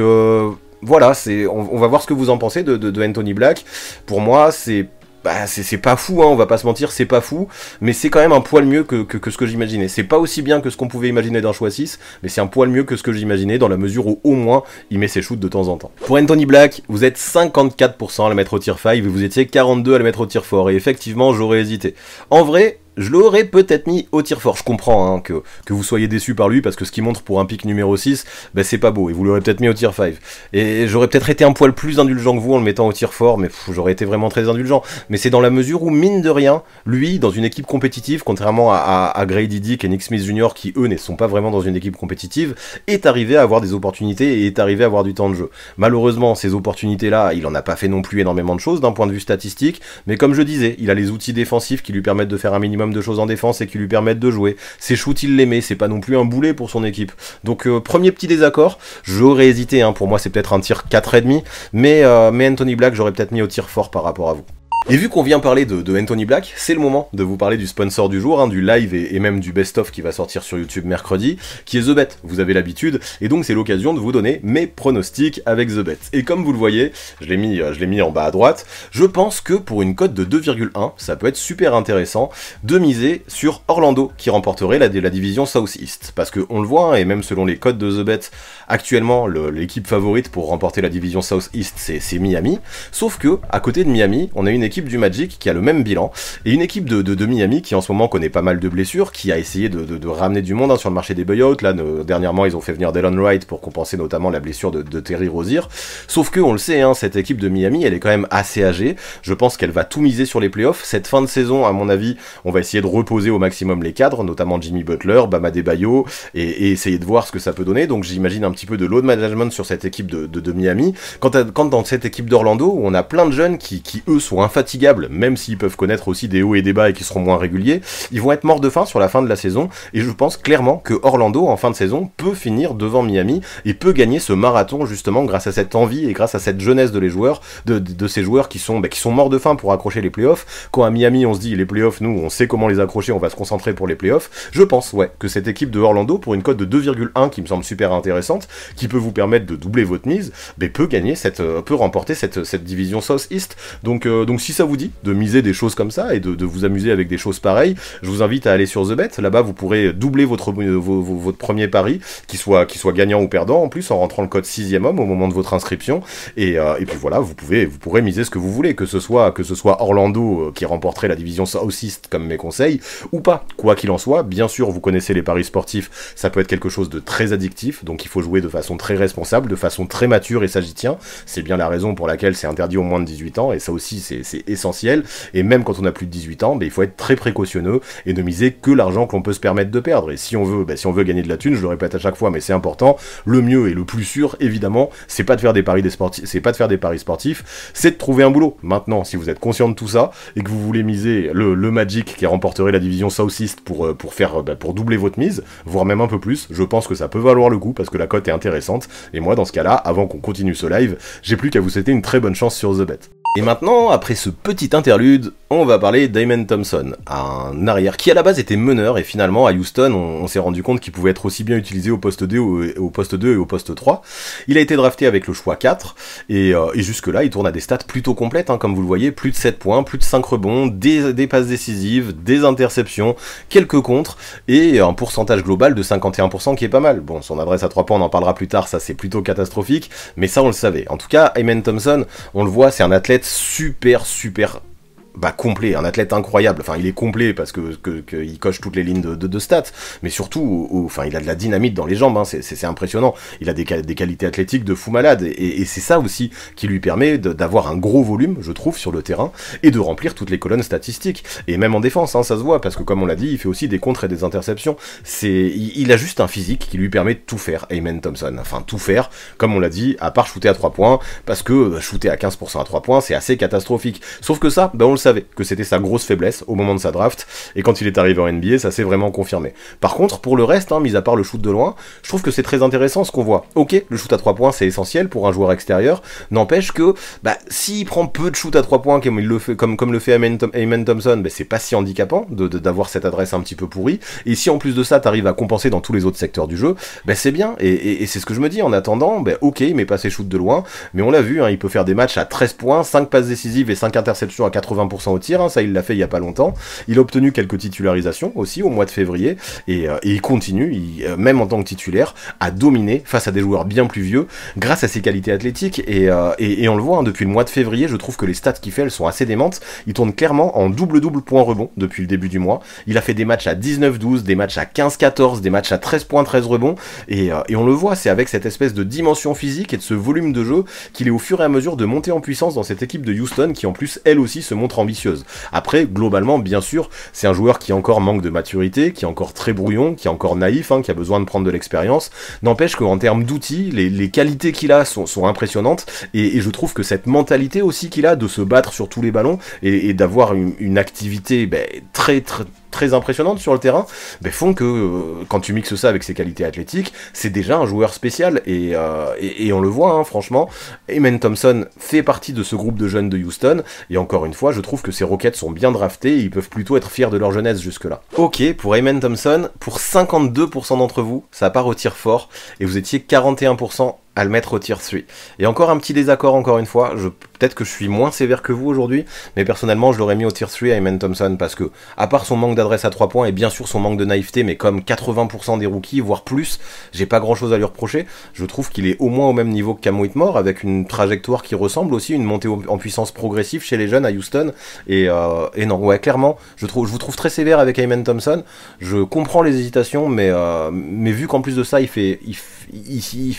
S1: voilà, on va voir ce que vous en pensez de Anthony Black. Pour moi, c'est pas fou, hein, on va pas se mentir, c'est pas fou, mais c'est quand même un poil mieux que ce que j'imaginais. C'est pas aussi bien que ce qu'on pouvait imaginer d'un choix 6, mais c'est un poil mieux que ce que j'imaginais, dans la mesure où au moins il met ses shoots de temps en temps. Pour Anthony Black, vous êtes 54% à le mettre au tier 5 et vous étiez 42% à le mettre au tier 4, et effectivement j'aurais hésité. En vrai, je l'aurais peut-être mis au tier 4, je comprends, hein, que vous soyez déçus par lui, parce que ce qu'il montre pour un pick numéro 6, c'est pas beau, et vous l'aurez peut-être mis au tier 5. Et j'aurais peut-être été un poil plus indulgent que vous en le mettant au tier 4, mais j'aurais été vraiment très indulgent. Mais c'est dans la mesure où, mine de rien, lui, dans une équipe compétitive, contrairement à Grady Dick et Nick Smith Jr., qui eux ne sont pas vraiment dans une équipe compétitive, est arrivé à avoir des opportunités et est arrivé à avoir du temps de jeu. Malheureusement, ces opportunités-là, il en a pas fait non plus énormément de choses d'un point de vue statistique, mais comme je disais, il a les outils défensifs qui lui permettent de faire un minimum de choses en défense et qui lui permettent de jouer. Ses shoots, il les met, c'est pas non plus un boulet pour son équipe. Donc premier petit désaccord, j'aurais hésité, hein, pour moi c'est peut-être un tir 4,5, mais Anthony Black j'aurais peut-être mis au tir fort par rapport à vous. Et vu qu'on vient parler de Anthony Black, c'est le moment de vous parler du sponsor du jour, hein, du live et même du best-of qui va sortir sur YouTube mercredi, qui est TheBet, vous avez l'habitude, et donc c'est l'occasion de vous donner mes pronostics avec TheBet. Et comme vous le voyez, je l'ai mis en bas à droite, je pense que pour une cote de 2,1, ça peut être super intéressant de miser sur Orlando, qui remporterait la division Southeast. Parce que on le voit, hein, et même selon les cotes de TheBet, actuellement, l'équipe favorite pour remporter la division Southeast, c'est Miami, sauf que, à côté de Miami, on a une équipe du Magic qui a le même bilan, et une équipe de Miami qui en ce moment connaît pas mal de blessures, qui a essayé de ramener du monde, hein, sur le marché des buyouts. Là dernièrement ils ont fait venir Delon Wright pour compenser notamment la blessure de Terry Rozier, sauf que on le sait, hein, cette équipe de Miami elle est quand même assez âgée, je pense qu'elle va tout miser sur les playoffs. Cette fin de saison à mon avis on va essayer de reposer au maximum les cadres, notamment Jimmy Butler, Bam Adebayo, et essayer de voir ce que ça peut donner. Donc j'imagine un petit peu de load management sur cette équipe de Miami, quand dans cette équipe d'Orlando où on a plein de jeunes qui eux sont infatignables infatigables, même s'ils peuvent connaître aussi des hauts et des bas et qui seront moins réguliers, ils vont être morts de faim sur la fin de la saison, et je pense clairement que Orlando, en fin de saison, peut finir devant Miami, et peut gagner ce marathon, justement, grâce à cette envie, et grâce à cette jeunesse de ces joueurs qui sont morts de faim pour accrocher les playoffs. Quand à Miami, on se dit, les playoffs, nous, on sait comment les accrocher, on va se concentrer pour les playoffs, je pense, ouais, que cette équipe de Orlando, pour une cote de 2,1 qui me semble super intéressante, qui peut vous permettre de doubler votre mise, peut remporter cette division South-East. Donc si ça vous dit de miser des choses comme ça et de vous amuser avec des choses pareilles, je vous invite à aller sur The Bet. Là-bas, vous pourrez doubler votre premier pari, qui soit gagnant ou perdant, en plus en rentrant le code 6e homme au moment de votre inscription. Et puis voilà, vous pourrez miser ce que vous voulez, que ce soit Orlando qui remporterait la division South-East comme mes conseils, ou pas. Quoi qu'il en soit, bien sûr, vous connaissez les paris sportifs, ça peut être quelque chose de très addictif, donc il faut jouer de façon très responsable, de façon très mature, et ça j'y tiens. C'est bien la raison pour laquelle c'est interdit aux moins de 18 ans, et ça aussi c'est essentiel. Et même quand on a plus de 18 ans, il faut être très précautionneux et ne miser que l'argent qu'on peut se permettre de perdre. Et si on veut gagner de la thune, je le répète à chaque fois, mais c'est important, le mieux et le plus sûr, évidemment, c'est pas de faire des paris sportifs, c'est de trouver un boulot. Maintenant, si vous êtes conscient de tout ça, et que vous voulez miser le Magic qui remporterait la division Southeast pour doubler votre mise, voire même un peu plus, je pense que ça peut valoir le coup, parce que la cote est intéressante. Et moi, dans ce cas-là, avant qu'on continue ce live, j'ai plus qu'à vous souhaiter une très bonne chance sur The Bet. Et maintenant, après ce petit interlude, on va parler d'Amen Thompson, un arrière qui à la base était meneur, et finalement à Houston, on s'est rendu compte qu'il pouvait être aussi bien utilisé au poste 2 et au poste 3. Il a été drafté avec le choix 4, et jusque-là, il tourne à des stats plutôt complètes, comme vous le voyez, plus de 7 points, plus de 5 rebonds, des passes décisives, des interceptions, quelques contres, et un pourcentage global de 51% qui est pas mal. Bon, son adresse à 3 points, on en parlera plus tard, ça c'est plutôt catastrophique, mais ça on le savait. En tout cas, Amen Thompson, on le voit, c'est un athlète super complet, un athlète incroyable. Enfin, il est complet parce que il coche toutes les lignes de stats, mais surtout, il a de la dynamite dans les jambes, c'est impressionnant. Il a des qualités athlétiques de fou malade, et c'est ça aussi qui lui permet d'avoir un gros volume, je trouve, sur le terrain, et de remplir toutes les colonnes statistiques. Et même en défense, ça se voit, parce que comme on l'a dit, il fait aussi des contres et des interceptions. Il a juste un physique qui lui permet de tout faire, Amen Thompson. Enfin, tout faire, comme on l'a dit, à part shooter à 3 points, parce que shooter à 15% à 3 points, c'est assez catastrophique. Sauf que ça, on le savait que c'était sa grosse faiblesse au moment de sa draft, et quand il est arrivé en NBA, ça s'est vraiment confirmé. Par contre, pour le reste, mis à part le shoot de loin, je trouve que c'est très intéressant ce qu'on voit. Ok, le shoot à 3 points c'est essentiel pour un joueur extérieur, n'empêche que s'il prend peu de shoot à 3 points comme le fait Amen Thompson, c'est pas si handicapant d'avoir cette adresse un petit peu pourrie, et si en plus de ça t'arrives à compenser dans tous les autres secteurs du jeu, c'est bien, et c'est ce que je me dis en attendant. Ok, il met pas ses shoots de loin, mais on l'a vu, il peut faire des matchs à 13 points, 5 passes décisives et 5 interceptions à 80% au tir, ça il l'a fait il y a pas longtemps. Il a obtenu quelques titularisations aussi au mois de février, et il continue, même en tant que titulaire, à dominer face à des joueurs bien plus vieux grâce à ses qualités athlétiques, et on le voit, depuis le mois de février, je trouve que les stats qu'il fait, elles sont assez démentes. Il tourne clairement en double-double point rebond depuis le début du mois. Il a fait des matchs à 19-12, des matchs à 15-14, des matchs à 13 points, 13 rebonds, et on le voit, c'est avec cette espèce de dimension physique et de ce volume de jeu qu'il est au fur et à mesure de monter en puissance dans cette équipe de Houston, qui en plus, elle aussi, se montre ambitieuse. Après, globalement, bien sûr, c'est un joueur qui encore manque de maturité, qui est encore très brouillon, qui est encore naïf, qui a besoin de prendre de l'expérience. N'empêche qu'en termes d'outils, les qualités qu'il a sont impressionnantes, et je trouve que cette mentalité aussi qu'il a de se battre sur tous les ballons et d'avoir une activité très impressionnante sur le terrain, font que quand tu mixes ça avec ses qualités athlétiques, c'est déjà un joueur spécial, et on le voit, franchement, Amen Thompson fait partie de ce groupe de jeunes de Houston, et encore une fois, je trouve que ces Rockets sont bien draftés, et ils peuvent plutôt être fiers de leur jeunesse jusque-là. Ok, pour Amen Thompson, pour 52% d'entre vous, ça part au tir fort, et vous étiez 41% à le mettre au tier 3. Et encore un petit désaccord, encore une fois, peut-être que je suis moins sévère que vous aujourd'hui, mais personnellement je l'aurais mis au tier 3 à Amen Thompson, parce que, à part son manque d'adresse à 3 points, et bien sûr son manque de naïveté, mais comme 80% des rookies, voire plus, j'ai pas grand chose à lui reprocher. Je trouve qu'il est au moins au même niveau que Cam Whitmore, avec une trajectoire qui ressemble aussi, une montée en puissance progressive chez les jeunes à Houston, et non, ouais, clairement, je vous trouve très sévère avec Amen Thompson. Je comprends les hésitations, mais vu qu'en plus de ça, il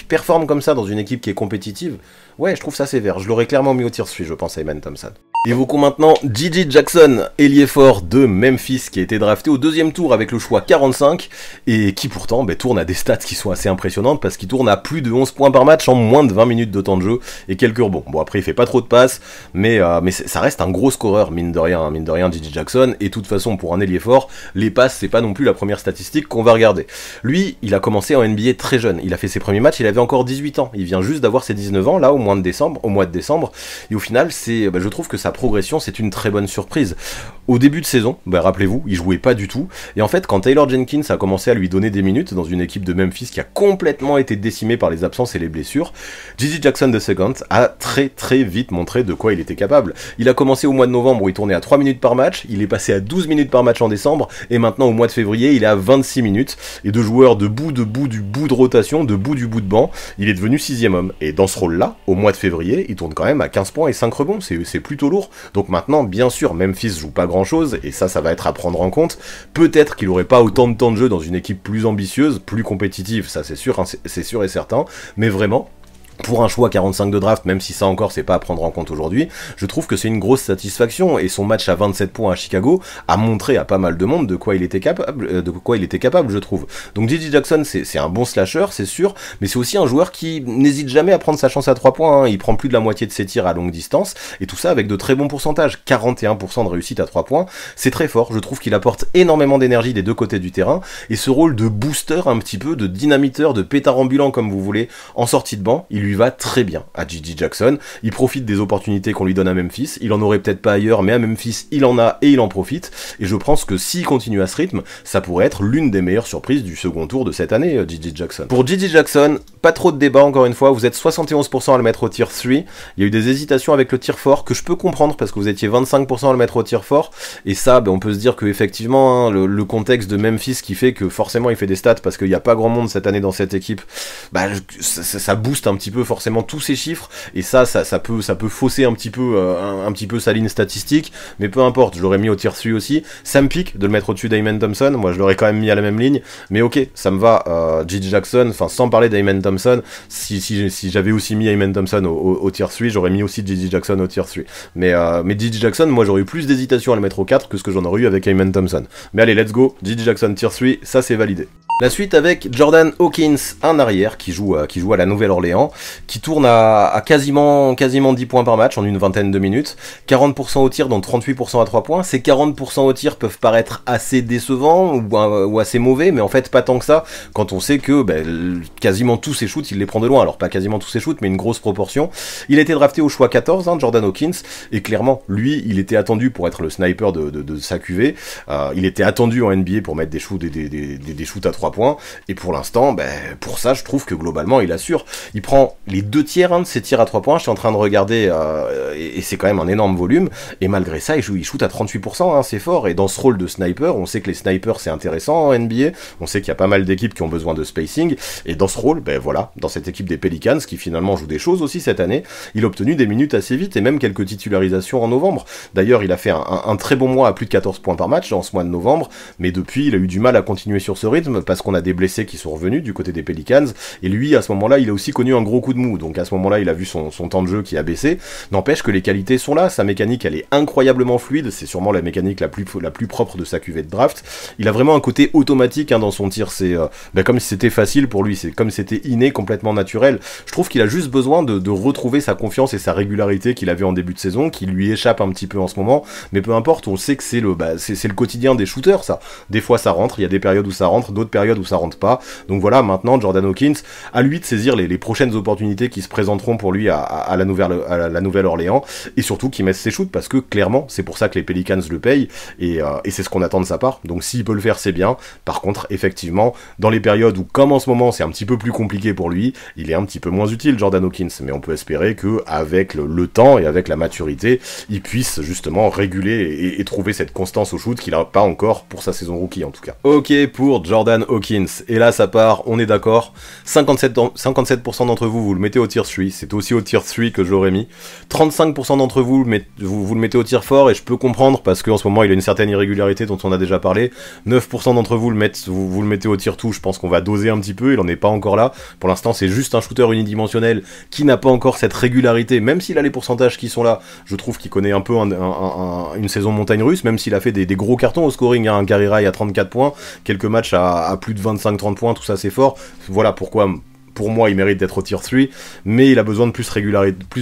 S1: performe comme comme ça dans une équipe qui est compétitive, ouais, je trouve ça sévère. Je l'aurais clairement mis au tier 3, je pense, Amen Thompson. Évoquons maintenant Gigi Jackson, ailier fort de Memphis, qui a été drafté au 2e tour avec le choix 45, et qui pourtant tourne à des stats qui sont assez impressionnantes, parce qu'il tourne à plus de 11 points par match en moins de 20 minutes de temps de jeu, et quelques rebonds. Bon, après, il fait pas trop de passes, mais ça reste un gros scoreur, mine de rien, Gigi Jackson, et de toute façon, pour un ailier fort, les passes, c'est pas non plus la première statistique qu'on va regarder. Lui, il a commencé en NBA très jeune, il a fait ses premiers matchs, il avait encore 18 ans, il vient juste d'avoir ses 19 ans, là, au mois de décembre, et au final, je trouve que sa progression, c'est une très bonne surprise. Au début de saison, rappelez-vous, il jouait pas du tout, et en fait, quand Taylor Jenkins a commencé à lui donner des minutes dans une équipe de Memphis qui a complètement été décimée par les absences et les blessures, Gigi Jackson II a très très vite montré de quoi il était capable. Il a commencé au mois de novembre où il tournait à 3 minutes par match, il est passé à 12 minutes par match en décembre, et maintenant au mois de février, il est à 26 minutes, et de joueur du bout de rotation, du bout de banc, il est devenu 6e homme. Et dans ce rôle-là, au mois de février, il tourne quand même à 15 points et 5 rebonds, c'est plutôt lourd. Donc maintenant, bien sûr, Memphis joue pas grand-chose, et ça va être à prendre en compte. Peut-être qu'il aurait pas autant de temps de jeu dans une équipe plus ambitieuse, plus compétitive, ça c'est sûr et certain, mais vraiment, pour un choix 45 de draft, même si ça encore c'est pas à prendre en compte aujourd'hui, je trouve que c'est une grosse satisfaction, et son match à 27 points à Chicago a montré à pas mal de monde de quoi il était capable, je trouve. Donc Gigi Jackson, c'est un bon slasher, c'est sûr, mais c'est aussi un joueur qui n'hésite jamais à prendre sa chance à 3 points, hein. Il prend plus de la moitié de ses tirs à longue distance, et tout ça avec de très bons pourcentages, 41% de réussite à 3 points, c'est très fort, je trouve qu'il apporte énormément d'énergie des deux côtés du terrain, et ce rôle de booster un petit peu, de dynamiteur, de pétard ambulant comme vous voulez, en sortie de banc, il lui va très bien à Gigi Jackson, il profite des opportunités qu'on lui donne à Memphis, il en aurait peut-être pas ailleurs, mais à Memphis il en a et il en profite, et je pense que s'il continue à ce rythme, ça pourrait être l'une des meilleures surprises du second tour de cette année, Gigi Jackson. Pour Gigi Jackson, pas trop de débat encore une fois, vous êtes 71% à le mettre au tier 3, il y a eu des hésitations avec le tier 4 que je peux comprendre parce que vous étiez 25% à le mettre au tier 4, et ça on peut se dire que effectivement hein, le contexte de Memphis qui fait que forcément il fait des stats parce qu'il n'y a pas grand monde cette année dans cette équipe, ça booste un petit peu forcément tous ces chiffres, et ça peut fausser un petit peu sa ligne statistique, mais peu importe, je l'aurais mis au tier 3 aussi. Ça me pique de le mettre au-dessus d'Amen Thompson, moi je l'aurais quand même mis à la même ligne, mais ok, ça me va. Gigi Jackson, enfin sans parler d'Amen Thompson, si j'avais aussi mis Amen Thompson au tier 3, j'aurais mis aussi Gigi Jackson au tier 3, mais Gigi Jackson, moi j'aurais eu plus d'hésitation à le mettre au 4 que ce que j'en aurais eu avec Amen Thompson. Mais allez, let's go, Gigi Jackson tier 3, ça c'est validé. La suite avec Jordan Hawkins, un arrière qui joue à la Nouvelle-Orléans, qui tourne à quasiment 10 points par match en une vingtaine de minutes, 40% au tir dont 38% à 3 points. Ces 40% au tir peuvent paraître assez décevants ou assez mauvais, mais en fait pas tant que ça, quand on sait que quasiment tous ses shoots, il les prend de loin. Alors pas quasiment tous ses shoots, mais une grosse proportion. Il a été drafté au choix 14, Jordan Hawkins, et clairement, lui, il était attendu pour être le sniper de sa QV. Il était attendu en NBA pour mettre des shoots à 3 points, et pour l'instant, pour ça, je trouve que globalement, il assure. Il prend les 2 tiers de ses tirs à 3 points, je suis en train de regarder, et c'est quand même un énorme volume, et malgré ça, il shoot à 38%, c'est fort, et dans ce rôle de sniper, on sait que les snipers, c'est intéressant en NBA, on sait qu'il y a pas mal d'équipes qui ont besoin de spacing, et dans ce rôle, voilà, dans cette équipe des Pelicans, qui finalement joue des choses aussi cette année, il a obtenu des minutes assez vite, et même quelques titularisations en novembre. D'ailleurs, il a fait un très bon mois à plus de 14 points par match dans ce mois de novembre, mais depuis, il a eu du mal à continuer sur ce rythme, parce qu'on a des blessés qui sont revenus du côté des Pelicans, et lui, à ce moment-là, il a aussi connu un gros coup de mou, donc à ce moment-là, il a vu son temps de jeu qui a baissé. N'empêche que les qualités sont là, sa mécanique, elle est incroyablement fluide, c'est sûrement la mécanique la plus propre de sa cuvée de draft. Il a vraiment un côté automatique dans son tir, c'est comme si c'était facile pour lui, c'est comme si c'était inné, complètement naturel. Je trouve qu'il a juste besoin de retrouver sa confiance et sa régularité qu'il avait en début de saison, qui lui échappe un petit peu en ce moment, mais peu importe, on sait que c'est le quotidien des shooters, ça. Des fois ça rentre, il y a des périodes où ça rentre, d'autres périodes où ça rentre pas, donc voilà, maintenant Jordan Hawkins, à lui de saisir les prochaines opportunités qui se présenteront pour lui à la Nouvelle-Orléans, et surtout qu'il mette ses shoots, parce que clairement, c'est pour ça que les Pelicans le payent, et c'est ce qu'on attend de sa part, donc s'il peut le faire, c'est bien. Par contre, effectivement, dans les périodes où, comme en ce moment, c'est un petit peu plus compliqué pour lui, il est un petit peu moins utile, Jordan Hawkins, mais on peut espérer que avec le temps et avec la maturité, il puisse justement réguler et trouver cette constance au shoot qu'il a pas encore pour sa saison rookie, en tout cas. Ok pour Jordan Hawkins, et là ça part, on est d'accord, 57% d'entre vous vous le mettez au tier 3, c'est aussi au tier 3 que je l'aurais mis. 35% d'entre vous, vous le mettez au tier 4, et je peux comprendre, parce qu'en ce moment il a une certaine irrégularité dont on a déjà parlé. 9% d'entre vous, vous le mettez au tier 2, je pense qu'on va doser un petit peu, il en est pas encore là. Pour l'instant c'est juste un shooter unidimensionnel qui n'a pas encore cette régularité, même s'il a les pourcentages qui sont là, je trouve qu'il connaît un peu une saison montagne russe, même s'il a fait des gros cartons au scoring, un Gary Ray à 34 points, quelques matchs à plus de 25-30 points, tout ça c'est fort. Voilà pourquoi, pour moi, il mérite d'être au tier 3, mais il a besoin de plus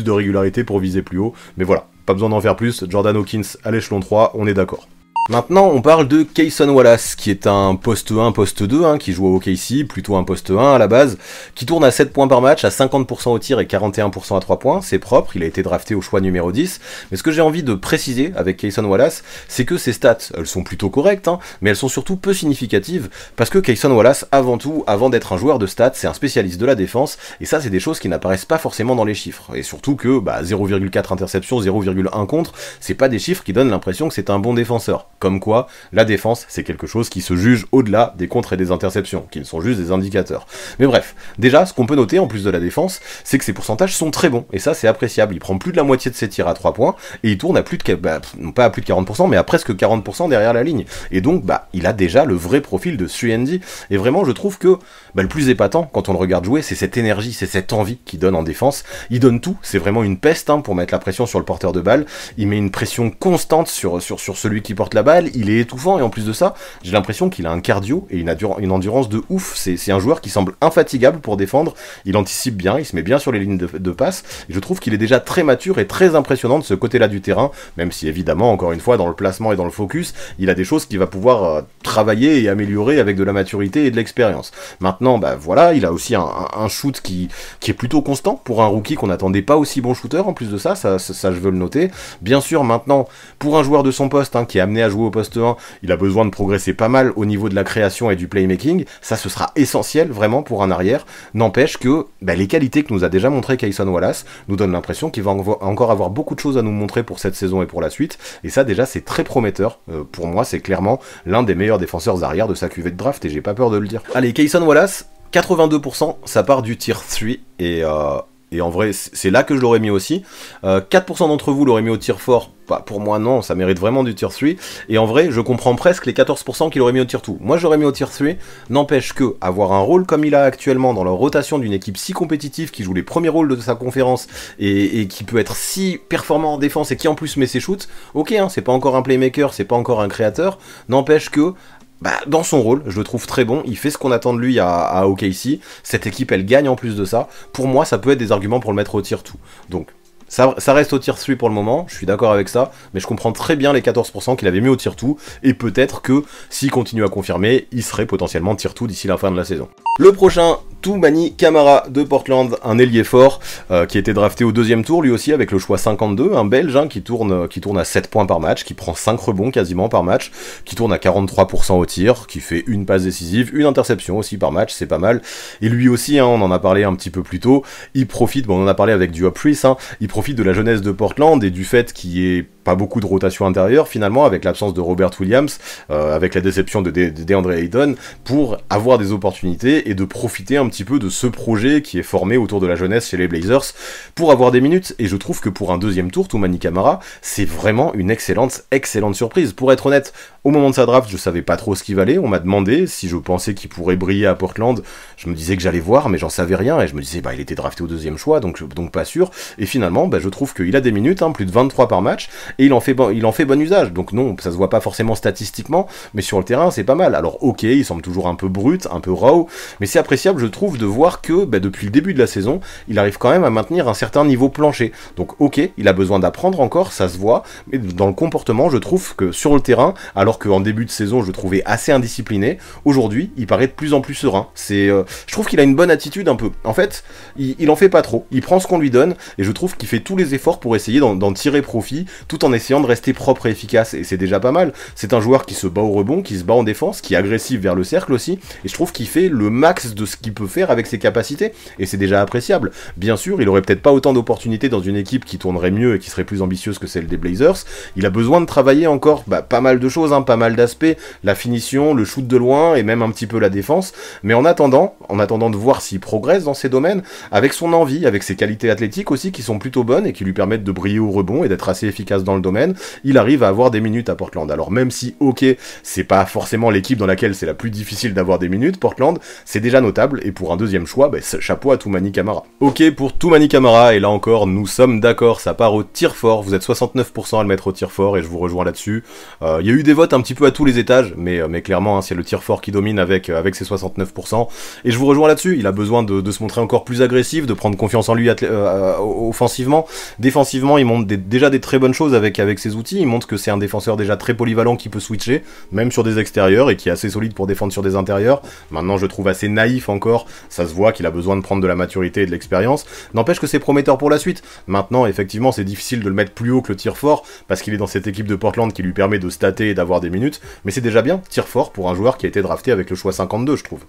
S1: de régularité pour viser plus haut. Mais voilà, pas besoin d'en faire plus, Jordan Hawkins à l'échelon 3, on est d'accord. Maintenant, on parle de Cason Wallace, qui est un poste 1, poste 2, qui joue au OKC, plutôt un poste 1 à la base, qui tourne à 7 points par match, à 50% au tir et 41% à 3 points, c'est propre, il a été drafté au choix numéro 10, mais ce que j'ai envie de préciser avec Cason Wallace, c'est que ses stats, elles sont plutôt correctes, mais elles sont surtout peu significatives, parce que Cason Wallace, avant tout, avant d'être un joueur de stats, c'est un spécialiste de la défense, et ça c'est des choses qui n'apparaissent pas forcément dans les chiffres, et surtout que 0,4 interceptions, 0,1 contre, c'est pas des chiffres qui donnent l'impression que c'est un bon défenseur. Comme quoi, la défense, c'est quelque chose qui se juge au-delà des contres et des interceptions, qui ne sont juste des indicateurs. Mais bref, déjà, ce qu'on peut noter, en plus de la défense, c'est que ses pourcentages sont très bons, et ça, c'est appréciable. Il prend plus de la moitié de ses tirs à 3 points, et il tourne à plus de, non pas à plus de 40%, mais à presque 40% derrière la ligne. Et donc, il a déjà le vrai profil de 3&D, et vraiment, je trouve que le plus épatant, quand on le regarde jouer, c'est cette énergie, c'est cette envie qu'il donne en défense. Il donne tout, c'est vraiment une peste, pour mettre la pression sur le porteur de balle. Il met une pression constante sur celui qui porte la balle, il est étouffant, et en plus de ça, j'ai l'impression qu'il a un cardio et une endurance de ouf. C'est un joueur qui semble infatigable pour défendre, il anticipe bien, il se met bien sur les lignes de passe, et je trouve qu'il est déjà très mature et très impressionnant de ce côté-là du terrain, même si évidemment, encore une fois, dans le placement et dans le focus, il a des choses qu'il va pouvoir travailler et améliorer avec de la maturité et de l'expérience. Maintenant, voilà, il a aussi un shoot qui est plutôt constant pour un rookie qu'on n'attendait pas aussi bon shooter, en plus de ça je veux le noter. Bien sûr, maintenant, pour un joueur de son poste, qui est amené à jouer au poste 1, il a besoin de progresser pas mal au niveau de la création et du playmaking, ça ce sera essentiel vraiment pour un arrière. N'empêche que les qualités que nous a déjà montré Cason Wallace nous donnent l'impression qu'il va encore avoir beaucoup de choses à nous montrer pour cette saison et pour la suite, et ça déjà c'est très prometteur. Pour moi c'est clairement l'un des meilleurs défenseurs arrière de sa cuvée de draft, et j'ai pas peur de le dire. Allez, Cason Wallace, 82%, ça part du tier 3, et en vrai, c'est là que je l'aurais mis aussi. 4% d'entre vous l'auraient mis au tier 4. Pour moi, non, ça mérite vraiment du tier 3. Et en vrai, je comprends presque les 14% qu'il aurait mis au tier 2. Moi, j'aurais mis au tier 3. N'empêche que avoir un rôle comme il a actuellement dans la rotation d'une équipe si compétitive, qui joue les premiers rôles de sa conférence, et qui peut être si performant en défense, et qui en plus met ses shoots, ok, c'est pas encore un playmaker, c'est pas encore un créateur. N'empêche que dans son rôle, je le trouve très bon, il fait ce qu'on attend de lui à OKC, cette équipe elle gagne en plus de ça, pour moi ça peut être des arguments pour le mettre au tier 2, donc ça reste au tier 3 pour le moment, je suis d'accord avec ça, mais je comprends très bien les 14% qu'il avait mis au tier 2, et peut-être que s'il continue à confirmer, il serait potentiellement tier 2 d'ici la fin de la saison. Le prochain, Toumani Camara de Portland, un ailier fort, qui a été drafté au 2e tour, lui aussi avec le choix 52, un Belge qui tourne à 7 points par match, qui prend 5 rebonds quasiment par match, qui tourne à 43% au tir, qui fait une passe décisive, une interception aussi par match, c'est pas mal, et lui aussi, on en a parlé un petit peu plus tôt, il profite, on en a parlé avec Diop Reese, il profite de la jeunesse de Portland et du fait qu'il y ait pas beaucoup de rotation intérieure finalement, avec l'absence de Robert Williams, avec la déception de DeAndre Ayton, pour avoir des opportunités et de profiter un petit peu de ce projet qui est formé autour de la jeunesse chez les Blazers pour avoir des minutes. Et je trouve que pour un 2e tour, Toumani Camara, c'est vraiment une excellente surprise. Pour être honnête, au moment de sa draft, je savais pas trop ce qu'il valait. On m'a demandé si je pensais qu'il pourrait briller à Portland. Je me disais que j'allais voir, mais j'en savais rien, et je me disais il était drafté au 2e choix, donc pas sûr. Et finalement, je trouve qu'il a des minutes, plus de 23 par match, et il en fait bon usage. Donc non, ça se voit pas forcément statistiquement, mais sur le terrain, c'est pas mal. Alors ok, il semble toujours un peu brut, un peu raw, mais c'est appréciable, je trouve, de voir que depuis le début de la saison, il arrive quand même à maintenir un certain niveau plancher. Donc ok, il a besoin d'apprendre encore, ça se voit, mais dans le comportement, je trouve que sur le terrain, alors qu'en début de saison, je le trouvais assez indiscipliné, aujourd'hui, il paraît de plus en plus serein. Je trouve qu'il a une bonne attitude un peu. En fait, il en fait pas trop, il prend ce qu'on lui donne, et je trouve qu'il fait fait tous les efforts pour essayer d'en tirer profit, tout en essayant de rester propre et efficace, et c'est déjà pas mal. C'est un joueur qui se bat au rebond, qui se bat en défense, qui est agressif vers le cercle aussi, et je trouve qu'il fait le max de ce qu'il peut faire avec ses capacités, et c'est déjà appréciable. Bien sûr, il aurait peut-être pas autant d'opportunités dans une équipe qui tournerait mieux et qui serait plus ambitieuse que celle des Blazers. Il a besoin de travailler encore pas mal de choses, pas mal d'aspects, la finition, le shoot de loin, et même un petit peu la défense, mais en attendant de voir s'il progresse dans ces domaines, avec son envie, avec ses qualités athlétiques aussi qui sont plutôt bonnes et qui lui permettent de briller au rebond et d'être assez efficace dans le domaine, il arrive à avoir des minutes à Portland. Alors même si, ok, c'est pas forcément l'équipe dans laquelle c'est la plus difficile d'avoir des minutes, Portland, c'est déjà notable, et pour un deuxième choix, chapeau à Toumani Camara. Ok pour Toumani Camara, et là encore, nous sommes d'accord, ça part au tir fort, vous êtes 69% à le mettre au tir fort, et je vous rejoins là-dessus. Il y a eu des votes un petit peu à tous les étages, mais clairement, c'est le tir fort qui domine avec ses 69%, et je vous rejoins là-dessus, il a besoin de se montrer encore plus agressif, de prendre confiance en lui offensivement. Défensivement, il montre déjà des très bonnes choses avec ses outils, il montre que c'est un défenseur déjà très polyvalent qui peut switcher, même sur des extérieurs, et qui est assez solide pour défendre sur des intérieurs. Maintenant, je trouve assez naïf encore, ça se voit qu'il a besoin de prendre de la maturité et de l'expérience, n'empêche que c'est prometteur pour la suite. Maintenant, effectivement, c'est difficile de le mettre plus haut que le tir fort, parce qu'il est dans cette équipe de Portland qui lui permet de stater et d'avoir des minutes, mais c'est déjà bien, tir fort pour un joueur qui a été drafté avec le choix 52, je trouve.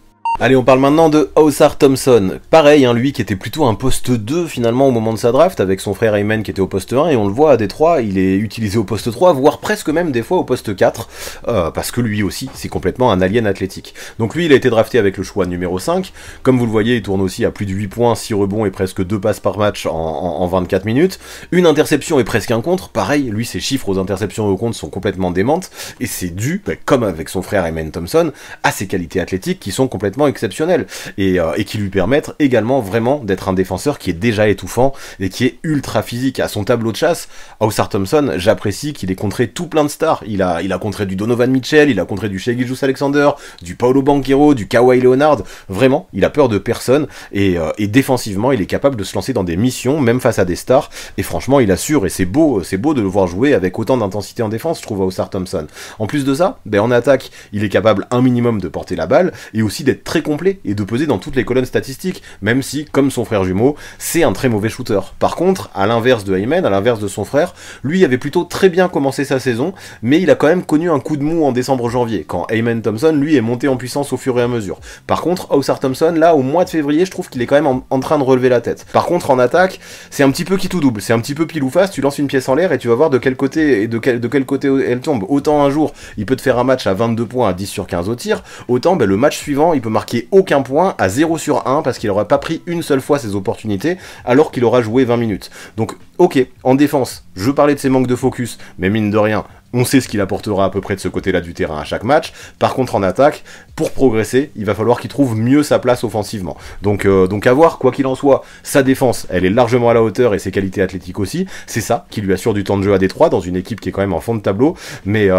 S1: Allez, on parle maintenant de Ausar Thompson. Pareil, lui qui était plutôt un poste 2 finalement au moment de sa draft, avec son frère Ayman qui était au poste 1, et on le voit à Détroit, il est utilisé au poste 3, voire presque même des fois au poste 4, parce que lui aussi, c'est complètement un alien athlétique. Donc lui, il a été drafté avec le choix numéro 5, comme vous le voyez, il tourne aussi à plus de 8 points, 6 rebonds et presque 2 passes par match en 24 minutes, une interception et presque un contre, pareil, lui ses chiffres aux interceptions et aux contres sont complètement démentes, et c'est dû, comme avec son frère Ayman Thompson, à ses qualités athlétiques qui sont complètement exceptionnel et qui lui permettent également vraiment d'être un défenseur qui est déjà étouffant et qui est ultra physique. À son tableau de chasse, Ausar Thompson, j'apprécie qu'il ait contré tout plein de stars. Il a contré du Donovan Mitchell, il a contré du Shai Gilgeous-Alexander, du Paolo Banchero, du Kawhi Leonard. Vraiment, il a peur de personne et défensivement, il est capable de se lancer dans des missions, même face à des stars. Et franchement, il assure et c'est beau de le voir jouer avec autant d'intensité en défense, je trouve, Ausar Thompson. En plus de ça, en attaque, il est capable un minimum de porter la balle et aussi d'être très complet et de peser dans toutes les colonnes statistiques, même si, comme son frère jumeau, c'est un très mauvais shooter. Par contre, à l'inverse de Ayman, à l'inverse de son frère, lui avait plutôt très bien commencé sa saison, mais il a quand même connu un coup de mou en décembre-janvier, quand Ayman Thompson, lui, est monté en puissance au fur et à mesure. Par contre, Ausar Thompson, là, au mois de février, je trouve qu'il est quand même en train de relever la tête. Par contre, en attaque, c'est un petit peu qui tout double, c'est un petit peu pile ou face, tu lances une pièce en l'air et tu vas voir de quel côté elle tombe. Autant un jour, il peut te faire un match à 22 points à 10 sur 15 au tir, autant le match suivant, il peut marquer aucun point à 0 sur 1 parce qu'il n'aura pas pris une seule fois ses opportunités alors qu'il aura joué 20 minutes. Donc ok, en défense, je parlais de ses manques de focus, mais mine de rien, on sait ce qu'il apportera à peu près de ce côté-là du terrain à chaque match. Par contre, en attaque, pour progresser, il va falloir qu'il trouve mieux sa place offensivement. Donc à voir, quoi qu'il en soit, sa défense, elle est largement à la hauteur et ses qualités athlétiques aussi. C'est ça qui lui assure du temps de jeu à Détroit dans une équipe qui est quand même en fond de tableau. Mais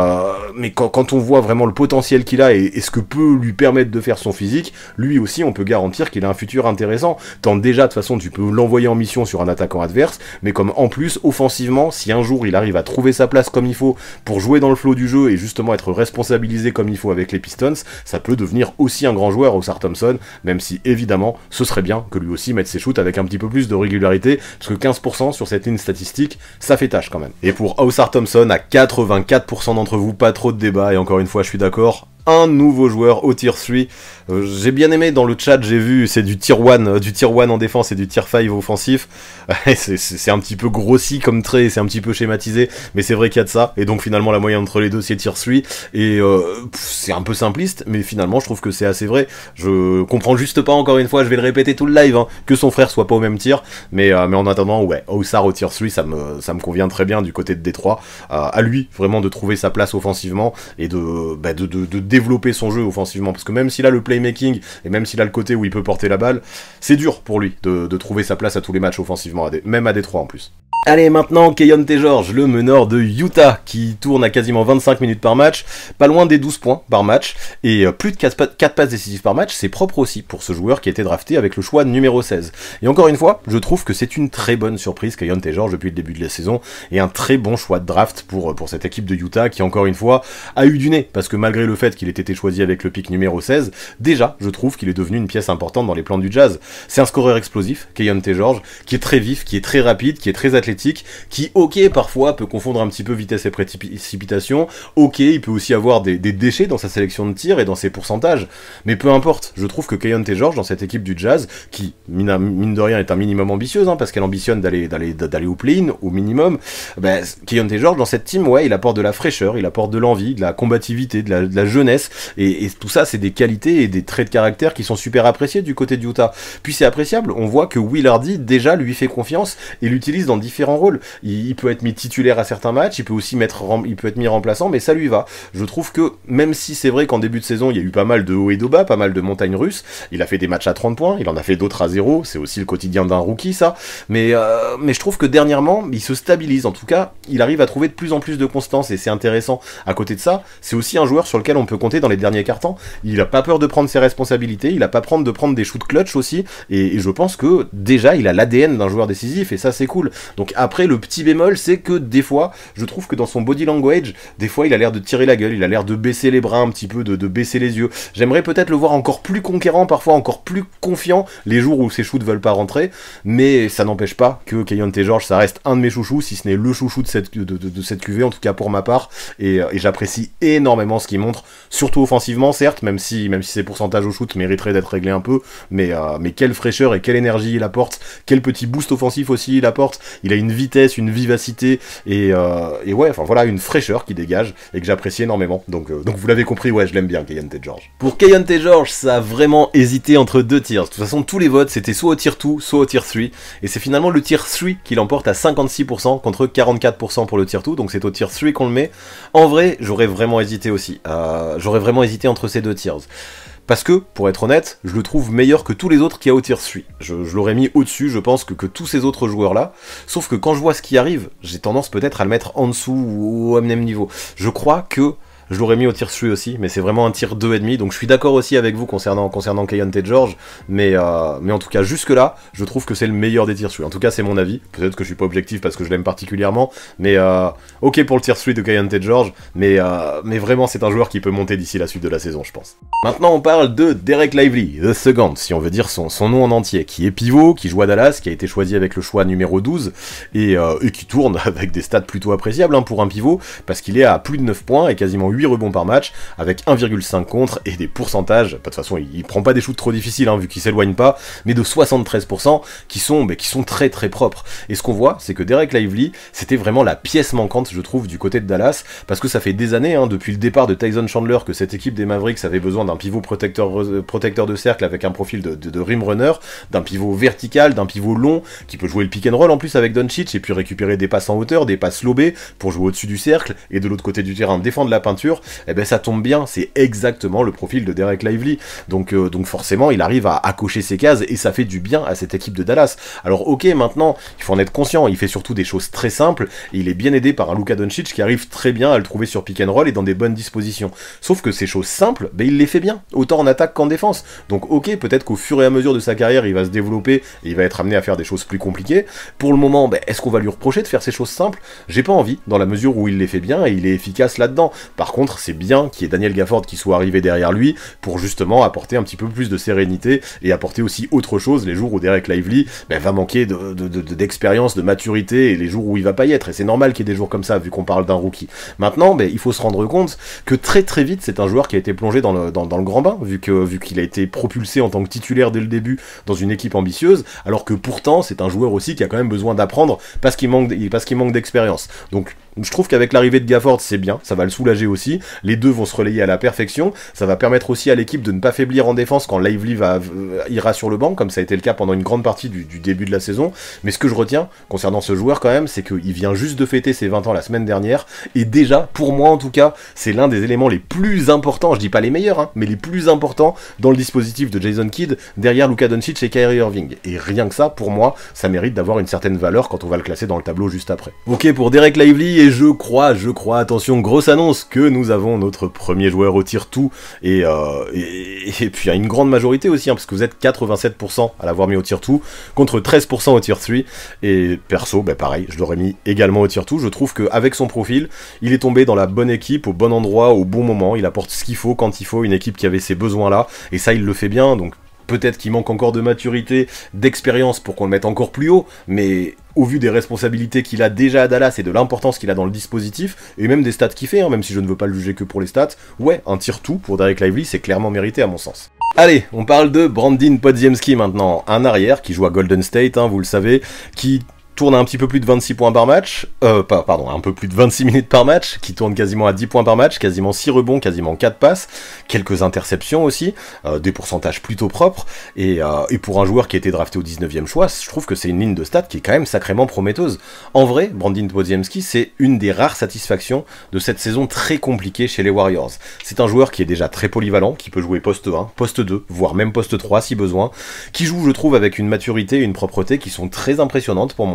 S1: quand on voit vraiment le potentiel qu'il a et ce que peut lui permettre de faire son physique, lui aussi, on peut garantir qu'il a un futur intéressant. Tant déjà, de toute façon, tu peux l'envoyer en mission sur un attaquant adverse, mais comme en plus, offensivement, si un jour il arrive à trouver sa place comme il faut, pour jouer dans le flow du jeu et justement être responsabilisé comme il faut avec les Pistons, ça peut devenir aussi un grand joueur, Ausar Thompson, même si évidemment ce serait bien que lui aussi mette ses shoots avec un petit peu plus de régularité, parce que 15% sur cette ligne statistique, ça fait tâche quand même. Et pour Ausar Thompson, à 84% d'entre vous, pas trop de débat, et encore une fois je suis d'accord, un nouveau joueur au tier 3. J'ai bien aimé dans le chat, j'ai vu, c'est du tier 1 en défense et du tier 5 offensif. C'est un petit peu grossi comme trait, c'est un petit peu schématisé, mais c'est vrai qu'il y a de ça, et donc finalement la moyenne entre les deux c'est tier 3, et c'est un peu simpliste, mais finalement je trouve que c'est assez vrai. Je comprends juste pas, encore une fois, je vais le répéter tout le live, que son frère soit pas au même tier, mais en attendant, ouais, Ausar au tier 3, ça me convient très bien du côté de Détroit. À lui, vraiment, de trouver sa place offensivement, et de développer son jeu offensivement, parce que même s'il a le playmaking, et même s'il a le côté où il peut porter la balle, c'est dur pour lui de trouver sa place à tous les matchs offensivement, même à Détroit en plus. Allez, maintenant, Keyonte George, le meneur de Utah, qui tourne à quasiment 25 minutes par match, pas loin des 12 points par match, et plus de 4 passes décisives par match, c'est propre aussi pour ce joueur qui a été drafté avec le choix numéro 16. Et encore une fois, je trouve que c'est une très bonne surprise, Keyonte George, depuis le début de la saison, et un très bon choix de draft pour cette équipe de Utah, qui encore une fois, a eu du nez, parce que malgré le fait qu'il ait été choisi avec le pick numéro 16, déjà, je trouve qu'il est devenu une pièce importante dans les plans du Jazz. C'est un scoreur explosif, Keyonte George, qui est très vif, qui est très rapide, qui est très athlétique, qui, ok, parfois peut confondre un petit peu vitesse et précipitation, ok, il peut aussi avoir des déchets dans sa sélection de tir et dans ses pourcentages, mais peu importe, je trouve que Keyonte George, dans cette équipe du Jazz, qui, mine de rien, est un minimum ambitieuse, hein, parce qu'elle ambitionne d'aller au play-in, au minimum, ben, Keyonte George, dans cette team, ouais, il apporte de la fraîcheur, il apporte de l'envie, de la combativité, de la jeunesse, et tout ça, c'est des qualités et des traits de caractère qui sont super appréciés du côté de Utah. Puis c'est appréciable, on voit que Will Hardy, déjà, lui fait confiance, et l'utilise dans différents rôles. Il peut être mis titulaire à certains matchs, il peut aussi être mis remplaçant, mais ça lui va. Je trouve que, même si c'est vrai qu'en début de saison, il y a eu pas mal de hauts et de bas, pas mal de montagnes russes, il a fait des matchs à 30 points, il en a fait d'autres à 0, c'est aussi le quotidien d'un rookie, ça, mais je trouve que dernièrement, il se stabilise, en tout cas, il arrive à trouver de plus en plus de constance, et c'est intéressant. À côté de ça, c'est aussi un joueur sur lequel on peut compter dans les derniers cartons, il a pas peur de prendre ses responsabilités, il a pas peur de prendre des shoots clutch aussi, et je pense que, déjà, il a l'ADN d'un joueur décisif, et ça, c'est cool. Donc après, le petit bémol, c'est que des fois, je trouve que dans son body language, des fois il a l'air de tirer la gueule, il a l'air de baisser les bras un petit peu, de baisser les yeux. J'aimerais peut-être le voir encore plus conquérant, parfois encore plus confiant, les jours où ses shoots veulent pas rentrer, mais ça n'empêche pas que Keyonte George, ça reste un de mes chouchous, si ce n'est le chouchou de cette QV, en tout cas pour ma part, et j'apprécie énormément ce qu'il montre, surtout offensivement, certes, même si ses pourcentages au shoot mériteraient d'être réglés un peu, mais quelle fraîcheur et quelle énergie il apporte, quel petit boost offensif aussi il apporte, il a une vitesse, une vivacité et ouais, enfin voilà, une fraîcheur qui dégage et que j'apprécie énormément. Donc vous l'avez compris, ouais, je l'aime bien, Keyonte George. Pour Keyonte George, ça a vraiment hésité entre deux tiers. De toute façon, tous les votes, c'était soit au tier 2, soit au tier 3. Et c'est finalement le tier 3 qui l'emporte à 56% contre 44% pour le tier 2. Donc c'est au tier 3 qu'on le met. En vrai, j'aurais vraiment hésité aussi. J'aurais vraiment hésité entre ces deux tiers. Parce que, pour être honnête, je le trouve meilleur que tous les autres qu'il y a au tier 3. Je l'aurais mis au-dessus, je pense, que tous ces autres joueurs-là. Sauf que quand je vois ce qui arrive, j'ai tendance peut-être à le mettre en dessous ou au même niveau. Je crois que je l'aurais mis au tier 3 aussi, mais c'est vraiment un tier 2,5, donc je suis d'accord aussi avec vous concernant Keyonte George, mais en tout cas, jusque-là, je trouve que c'est le meilleur des tier 3. En tout cas, c'est mon avis. Peut-être que je suis pas objectif parce que je l'aime particulièrement, mais ok pour le tier 3 de Keyonte George, mais vraiment, c'est un joueur qui peut monter d'ici la suite de la saison, je pense. Maintenant, on parle de Dereck Lively, The Second, si on veut dire son nom en entier, qui est pivot, qui joue à Dallas, qui a été choisi avec le choix numéro 12, et qui tourne avec des stats plutôt appréciables hein, pour un pivot, parce qu'il est à plus de 9 points et quasiment 8 rebonds par match, avec 1,5 contre et des pourcentages, de toute façon il prend pas des shoots trop difficiles hein, vu qu'il s'éloigne pas, mais de 73% qui sont très très propres. Et ce qu'on voit, c'est que Dereck Lively, c'était vraiment la pièce manquante, je trouve, du côté de Dallas, parce que ça fait des années, hein, depuis le départ de Tyson Chandler, que cette équipe des Mavericks avait besoin d'un pivot protecteur de cercle avec un profil de rim runner, d'un pivot vertical, d'un pivot long, qui peut jouer le pick and roll en plus avec Doncic, et puis récupérer des passes en hauteur, des passes lobées, pour jouer au-dessus du cercle, et de l'autre côté du terrain défendre la peinture. Et ben ça tombe bien, c'est exactement le profil de Dereck Lively, donc forcément il arrive à cocher ses cases, et ça fait du bien à cette équipe de Dallas. Alors ok, maintenant, il faut en être conscient, il fait surtout des choses très simples, et il est bien aidé par un Luka Doncic qui arrive très bien à le trouver sur pick and roll et dans des bonnes dispositions. Sauf que ces choses simples, ben il les fait bien, autant en attaque qu'en défense. Donc ok, peut-être qu'au fur et à mesure de sa carrière, il va se développer, et il va être amené à faire des choses plus compliquées. Pour le moment, ben, est-ce qu'on va lui reprocher de faire ces choses simples? J'ai pas envie, dans la mesure où il les fait bien, et il est efficace là-dedans. Par contre, c'est bien qu'il y ait Daniel Gafford qui soit arrivé derrière lui, pour justement apporter un petit peu plus de sérénité, et apporter aussi autre chose les jours où Dereck Lively ben, va manquer d'expérience, de maturité, et les jours où il va pas y être. Et c'est normal qu'il y ait des jours comme ça, vu qu'on parle d'un rookie. Maintenant, ben, il faut se rendre compte que très très vite, c'est un joueur qui a été plongé dans le grand bain, vu qu'il a été propulsé en tant que titulaire dès le début dans une équipe ambitieuse, alors que pourtant, c'est un joueur aussi qui a quand même besoin d'apprendre parce qu'il manque d'expérience. Donc, Je trouve qu'avec l'arrivée de Gafford, c'est bien, ça va le soulager aussi. Les deux vont se relayer à la perfection. Ça va permettre aussi à l'équipe de ne pas faiblir en défense quand Lively ira sur le banc, comme ça a été le cas pendant une grande partie du début de la saison. Mais ce que je retiens concernant ce joueur quand même, c'est qu'il vient juste de fêter ses 20 ans la semaine dernière, et déjà, pour moi en tout cas, c'est l'un des éléments les plus importants, je dis pas les meilleurs, hein, mais les plus importants dans le dispositif de Jason Kidd, derrière Luka Doncic et Kyrie Irving. Et rien que ça, pour moi, ça mérite d'avoir une certaine valeur quand on va le classer dans le tableau juste après. Ok pour Dereck Lively, et je crois, attention, grosse annonce, que nous avons notre premier joueur au tier 2, et puis à une grande majorité aussi, hein, parce que vous êtes 87% à l'avoir mis au tier 2, contre 13% au tier 3, et perso, bah pareil, je l'aurais mis également au tier 2, je trouve qu'avec son profil, il est tombé dans la bonne équipe, au bon endroit, au bon moment, il apporte ce qu'il faut quand il faut, une équipe qui avait ces besoins-là, et ça il le fait bien, donc peut-être qu'il manque encore de maturité, d'expérience pour qu'on le mette encore plus haut, mais au vu des responsabilités qu'il a déjà à Dallas et de l'importance qu'il a dans le dispositif, et même des stats qu'il fait, hein, même si je ne veux pas le juger que pour les stats, ouais, un tier 2 pour Dereck Lively, c'est clairement mérité à mon sens. Allez, on parle de Brandin Podziemski maintenant, un arrière qui joue à Golden State, hein, vous le savez, qui tourne à un petit peu plus de 26 points par match, un peu plus de 26 minutes par match, qui tourne quasiment à 10 points par match, quasiment 6 rebonds, quasiment 4 passes, quelques interceptions aussi, des pourcentages plutôt propres, et pour un joueur qui a été drafté au 19e choix, je trouve que c'est une ligne de stats qui est quand même sacrément prometteuse. En vrai, Brandin Podziemski, c'est une des rares satisfactions de cette saison très compliquée chez les Warriors. C'est un joueur qui est déjà très polyvalent, qui peut jouer poste 1, poste 2, voire même poste 3 si besoin, qui joue, je trouve, avec une maturité et une propreté qui sont très impressionnantes pour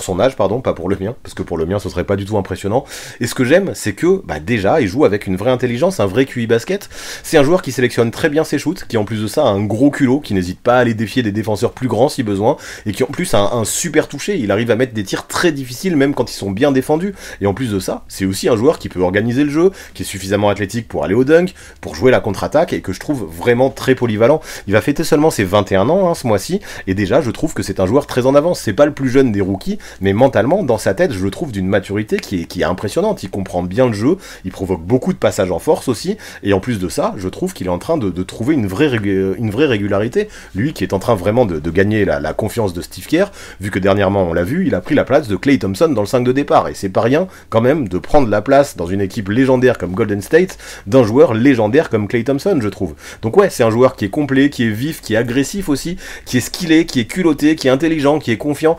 S1: son âge, pas pour le mien, parce que pour le mien ce serait pas du tout impressionnant. Et ce que j'aime, c'est que déjà il joue avec une vraie intelligence, un vrai QI basket. C'est un joueur qui sélectionne très bien ses shoots, qui en plus de ça a un gros culot, qui n'hésite pas à aller défier des défenseurs plus grands si besoin, et qui en plus a un super toucher. Il arrive à mettre des tirs très difficiles même quand ils sont bien défendus. Et en plus de ça, c'est aussi un joueur qui peut organiser le jeu, qui est suffisamment athlétique pour aller au dunk, pour jouer la contre-attaque, et que je trouve vraiment très polyvalent. Il va fêter seulement ses 21 ans ce mois-ci, et déjà je trouve que c'est un joueur très en avance. C'est pas le plus jeune des rookies, mais mentalement, dans sa tête, je le trouve d'une maturité qui est impressionnante. Il comprend bien le jeu, il provoque beaucoup de passages en force aussi, et en plus de ça, je trouve qu'il est en train de trouver une vraie régularité. Lui qui est en train vraiment de gagner la confiance de Steve Kerr, vu que dernièrement, on l'a vu, il a pris la place de Klay Thompson dans le 5 de départ, et c'est pas rien, quand même, de prendre la place dans une équipe légendaire comme Golden State, d'un joueur légendaire comme Klay Thompson, je trouve. Donc ouais, c'est un joueur qui est complet, qui est vif, qui est agressif aussi, qui est skillé, qui est culotté, qui est intelligent, qui est confiant.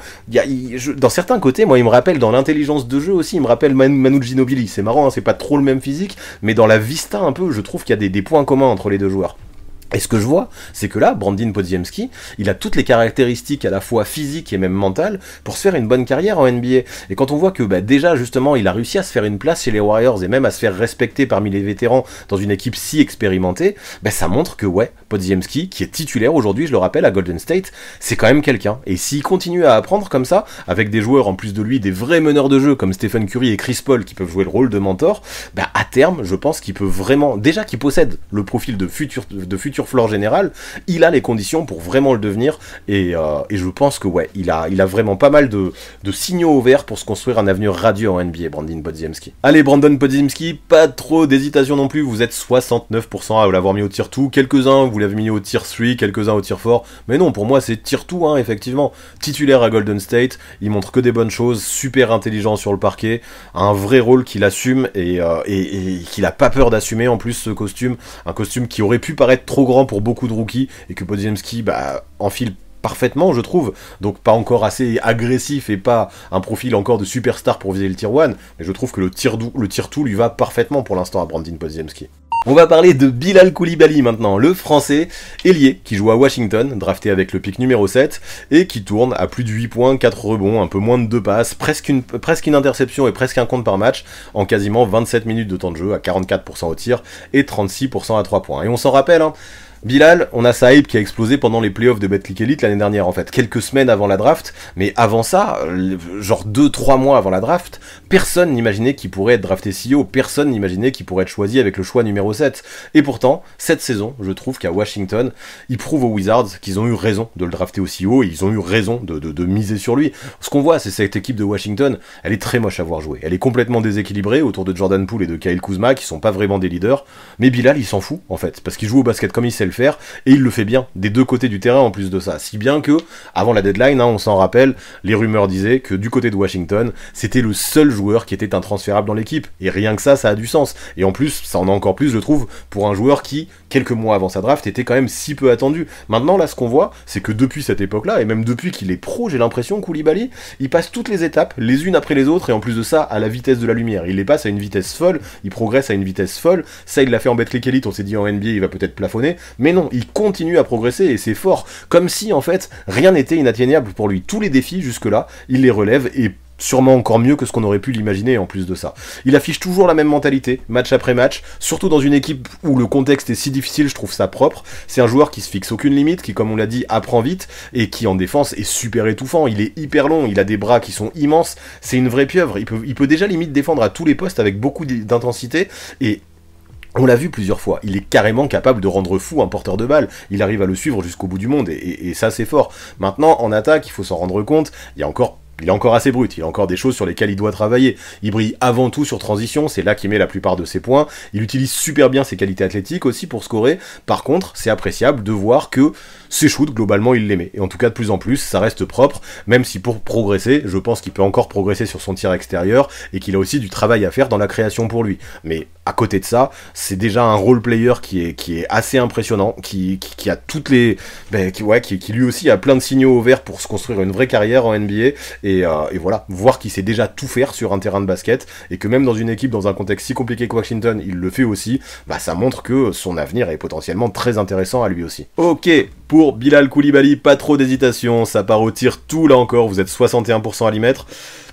S1: Dans certains côtés, moi, il me rappelle, dans l'intelligence de jeu aussi, il me rappelle Manu Ginobili. C'est marrant, hein, c'est pas trop le même physique, mais dans la vista un peu, je trouve qu'il y a des points communs entre les deux joueurs. Et ce que je vois, c'est que là, Brandin Podziemski, il a toutes les caractéristiques à la fois physiques et même mentales pour se faire une bonne carrière en NBA. Et quand on voit que déjà, justement, il a réussi à se faire une place chez les Warriors et même à se faire respecter parmi les vétérans dans une équipe si expérimentée, ça montre que ouais, Podziemski, qui est titulaire aujourd'hui, je le rappelle, à Golden State, c'est quand même quelqu'un. Et s'il continue à apprendre comme ça, avec des joueurs en plus de lui, des vrais meneurs de jeu comme Stephen Curry et Chris Paul qui peuvent jouer le rôle de mentor, à terme, je pense qu'il peut vraiment, déjà qu'il possède le profil de futur floor général, il a les conditions pour vraiment le devenir, et je pense que ouais, il a vraiment pas mal de signaux au vert pour se construire un avenir radieux en NBA, Brandin Podziemski. Allez, Brandon Podziemski, pas trop d'hésitation non plus, vous êtes 69% à l'avoir mis au tier 2, quelques-uns vous l'avez mis au tier 3, quelques-uns au tier 4, mais non, pour moi c'est tier 2, hein, effectivement. Titulaire à Golden State, il montre que des bonnes choses, super intelligent sur le parquet, un vrai rôle qu'il assume, et qu'il a pas peur d'assumer en plus ce costume, un costume qui aurait pu paraître trop grand pour beaucoup de rookies, et que Podziemski enfile parfaitement, je trouve, donc pas encore assez agressif et pas un profil encore de superstar pour viser le tier 1, mais je trouve que le tier 2 lui va parfaitement pour l'instant à Brandin Podziemski. On va parler de Bilal Coulibaly maintenant, le français ailier qui joue à Washington, drafté avec le pick numéro 7, et qui tourne à plus de 8 points, 4 rebonds, un peu moins de 2 passes, presque une interception et presque un compte par match, en quasiment 27 minutes de temps de jeu, à 44% au tir et 36% à 3 points. Et on s'en rappelle, hein, Bilal, on a sa hype qui a explosé pendant les playoffs de Betclic Elite l'année dernière en fait, quelques semaines avant la draft, mais avant ça, genre 2-3 mois avant la draft, personne n'imaginait qu'il pourrait être drafté si haut, personne n'imaginait qu'il pourrait être choisi avec le choix numéro 7. Et pourtant, cette saison, je trouve qu'à Washington, ils prouvent aux Wizards qu'ils ont eu raison de le drafter aussi haut, et ils ont eu raison de miser sur lui. Ce qu'on voit, c'est cette équipe de Washington, elle est très moche à voir jouer, elle est complètement déséquilibrée autour de Jordan Poole et de Kyle Kuzma, qui sont pas vraiment des leaders, mais Bilal il s'en fout en fait, parce qu'il joue au basket comme il sait le faire, et il le fait bien, des deux côtés du terrain en plus de ça. Si bien que, avant la deadline, on s'en rappelle, les rumeurs disaient que du côté de Washington, c'était le seul joueur qui était intransférable dans l'équipe, et rien que ça a du sens. Et en plus, ça en a encore plus, je trouve, pour un joueur qui, quelques mois avant sa draft, était quand même si peu attendu. Maintenant, là, ce qu'on voit, c'est que depuis cette époque-là, et même depuis qu'il est pro, j'ai l'impression, Koulibaly, il passe toutes les étapes, les unes après les autres, et en plus de ça, à la vitesse de la lumière. Il les passe à une vitesse folle, il progresse à une vitesse folle. Ça, il l'a fait en Betclic Elite, on s'est dit en NBA, il va peut-être plafonner, mais non, il continue à progresser, et c'est fort. Comme si, en fait, rien n'était inatteignable pour lui. Tous les défis, jusque-là, il les relève, et sûrement encore mieux que ce qu'on aurait pu l'imaginer en plus de ça. Il affiche toujours la même mentalité, match après match, surtout dans une équipe où le contexte est si difficile, je trouve ça propre. C'est un joueur qui se fixe aucune limite, qui, comme on l'a dit, apprend vite, et qui en défense est super étouffant. Il est hyper long, il a des bras qui sont immenses, c'est une vraie pieuvre. Il peut déjà limite défendre à tous les postes avec beaucoup d'intensité, et on l'a vu plusieurs fois, il est carrément capable de rendre fou un porteur de balle, il arrive à le suivre jusqu'au bout du monde, et ça c'est fort. Maintenant, en attaque, il faut s'en rendre compte, il est encore assez brut, il a encore des choses sur lesquelles il doit travailler. Il brille avant tout sur transition, c'est là qu'il met la plupart de ses points. Il utilise super bien ses qualités athlétiques aussi pour scorer. Par contre, c'est appréciable de voir que ses shoots, globalement, il les met. Et en tout cas, de plus en plus, ça reste propre, même si pour progresser, je pense qu'il peut encore progresser sur son tir extérieur, et qu'il a aussi du travail à faire dans la création pour lui. Mais à côté de ça, c'est déjà un role player qui est assez impressionnant, qui a toutes les... qui lui aussi a plein de signaux au vert pour se construire une vraie carrière en NBA, et voilà, voir qu'il sait déjà tout faire sur un terrain de basket, et que même dans une équipe, dans un contexte si compliqué que Washington, il le fait aussi, bah ça montre que son avenir est potentiellement très intéressant à lui aussi. Ok, pour Bilal Koulibaly, pas trop d'hésitation, ça part au tir tout là encore, vous êtes 61% à l'y mettre.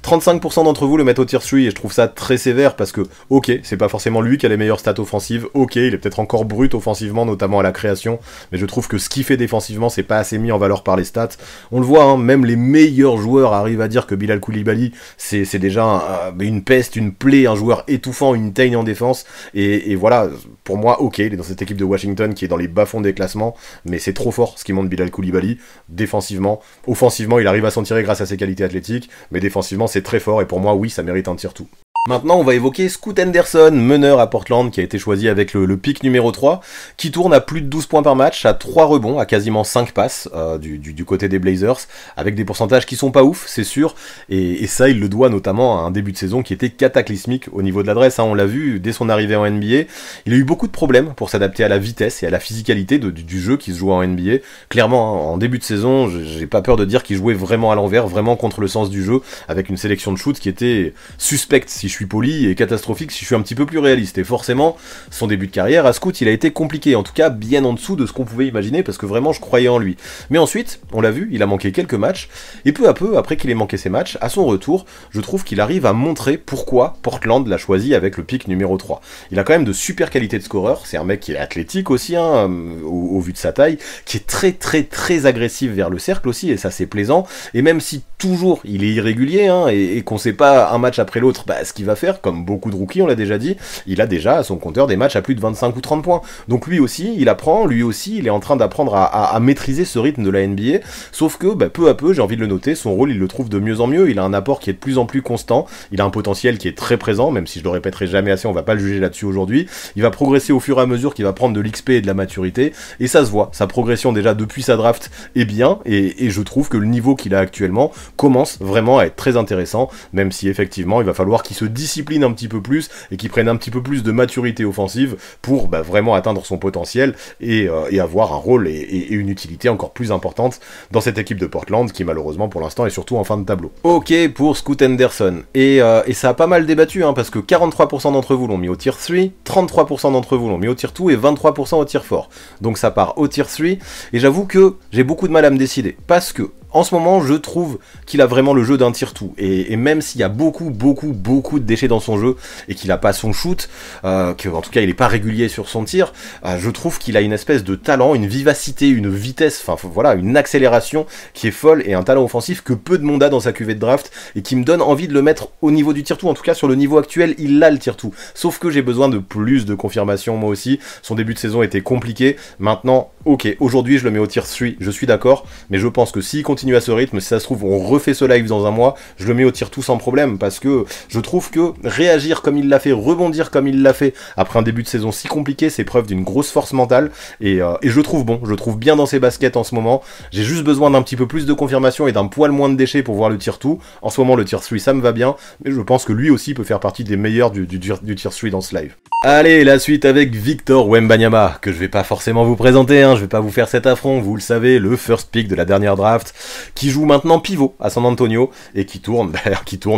S1: 35% d'entre vous le mettent au tier 3, et je trouve ça très sévère parce que, ok, c'est pas forcément lui qui a les meilleures stats offensives, ok, il est peut-être encore brut offensivement, notamment à la création, mais je trouve que ce qu'il fait défensivement, c'est pas assez mis en valeur par les stats. On le voit, hein, même les meilleurs joueurs arrivent à dire que Bilal Koulibaly, c'est déjà une peste, une plaie, un joueur étouffant, une teigne en défense, et voilà, pour moi, ok, il est dans cette équipe de Washington qui est dans les bas-fonds des classements, mais c'est trop fort ce qui montre Bilal Koulibaly, défensivement. Offensivement, il arrive à s'en tirer grâce à ses qualités athlétiques, mais défensivement, c'est très fort, et pour moi, oui, ça mérite un tir tout. Maintenant, on va évoquer Scoot Henderson, meneur à Portland, qui a été choisi avec le pick numéro 3, qui tourne à plus de 12 points par match, à 3 rebonds, à quasiment 5 passes du côté des Blazers, avec des pourcentages qui sont pas ouf, c'est sûr, et ça, il le doit notamment à un début de saison qui était cataclysmique au niveau de l'adresse, hein, on l'a vu dès son arrivée en NBA. Il a eu beaucoup de problèmes pour s'adapter à la vitesse et à la physicalité du jeu qui se joue en NBA. Clairement, hein, en début de saison, j'ai pas peur de dire qu'il jouait vraiment à l'envers, vraiment contre le sens du jeu, avec une sélection de shoots qui était suspecte si je suis poli, et catastrophique si je suis un petit peu plus réaliste. Et forcément, son début de carrière à Scoot, il a été compliqué, en tout cas bien en dessous de ce qu'on pouvait imaginer, parce que vraiment je croyais en lui. Mais ensuite, on l'a vu, il a manqué quelques matchs, et peu à peu, après qu'il ait manqué ses matchs, à son retour, je trouve qu'il arrive à montrer pourquoi Portland l'a choisi avec le pick numéro 3. Il a quand même de super qualités de scoreur, c'est un mec qui est athlétique aussi, hein, au vu de sa taille, qui est très très très agressif vers le cercle aussi, et ça c'est plaisant, et même si toujours il est irrégulier, hein, et qu'on sait pas un match après l'autre ce qu'il va faire, comme beaucoup de rookies, on l'a déjà dit, il a déjà à son compteur des matchs à plus de 25 ou 30 points. Donc lui aussi, il apprend, lui aussi, il est en train d'apprendre à maîtriser ce rythme de la NBA, sauf que peu à peu, j'ai envie de le noter, son rôle, il le trouve de mieux en mieux, il a un apport qui est de plus en plus constant, il a un potentiel qui est très présent, même si je le répéterai jamais assez, on va pas le juger là-dessus aujourd'hui, il va progresser au fur et à mesure qu'il va prendre de l'XP et de la maturité, et ça se voit, sa progression déjà depuis sa draft est bien, et je trouve que le niveau qu'il a actuellement commence vraiment à être très intéressant, même si effectivement, il va falloir qu'il se discipline un petit peu plus et qui prenne un petit peu plus de maturité offensive pour vraiment atteindre son potentiel et avoir un rôle et une utilité encore plus importante dans cette équipe de Portland qui malheureusement pour l'instant est surtout en fin de tableau. Ok pour Scoot Henderson, et ça a pas mal débattu, hein, parce que 43% d'entre vous l'ont mis au tier 3, 33% d'entre vous l'ont mis au tier 2 et 23% au tier 4. Donc ça part au tier 3, et j'avoue que j'ai beaucoup de mal à me décider, parce que en ce moment, je trouve qu'il a vraiment le jeu d'un tier 2, et même s'il y a beaucoup de déchets dans son jeu, et qu'il a pas son shoot, que en tout cas il est pas régulier sur son tir, je trouve qu'il a une espèce de talent, une vivacité, une vitesse, enfin voilà, une accélération qui est folle, et un talent offensif que peu de monde a dans sa cuvée de draft, et qui me donne envie de le mettre au niveau du tier 2, en tout cas sur le niveau actuel, il a le tier 2, sauf que j'ai besoin de plus de confirmation moi aussi, son début de saison était compliqué, maintenant, ok, aujourd'hui je le mets au tier 3, je suis d'accord, mais je pense que s'il continue continue à ce rythme, si ça se trouve, on refait ce live dans un mois, je le mets au tir tout sans problème, parce que je trouve que réagir comme il l'a fait, rebondir comme il l'a fait, après un début de saison si compliqué, c'est preuve d'une grosse force mentale, et je le trouve bon, je le trouve bien dans ses baskets en ce moment. J'ai juste besoin d'un petit peu plus de confirmation et d'un poil moins de déchets pour voir le tir tout. En ce moment, le tir 3, ça me va bien, mais je pense que lui aussi peut faire partie des meilleurs du tir 3 dans ce live. Allez, la suite avec Victor Wembanyama, que je vais pas forcément vous présenter, je vais pas vous faire cet affront, vous le savez, le first pick de la dernière draft, qui joue maintenant pivot à San Antonio, et qui tourne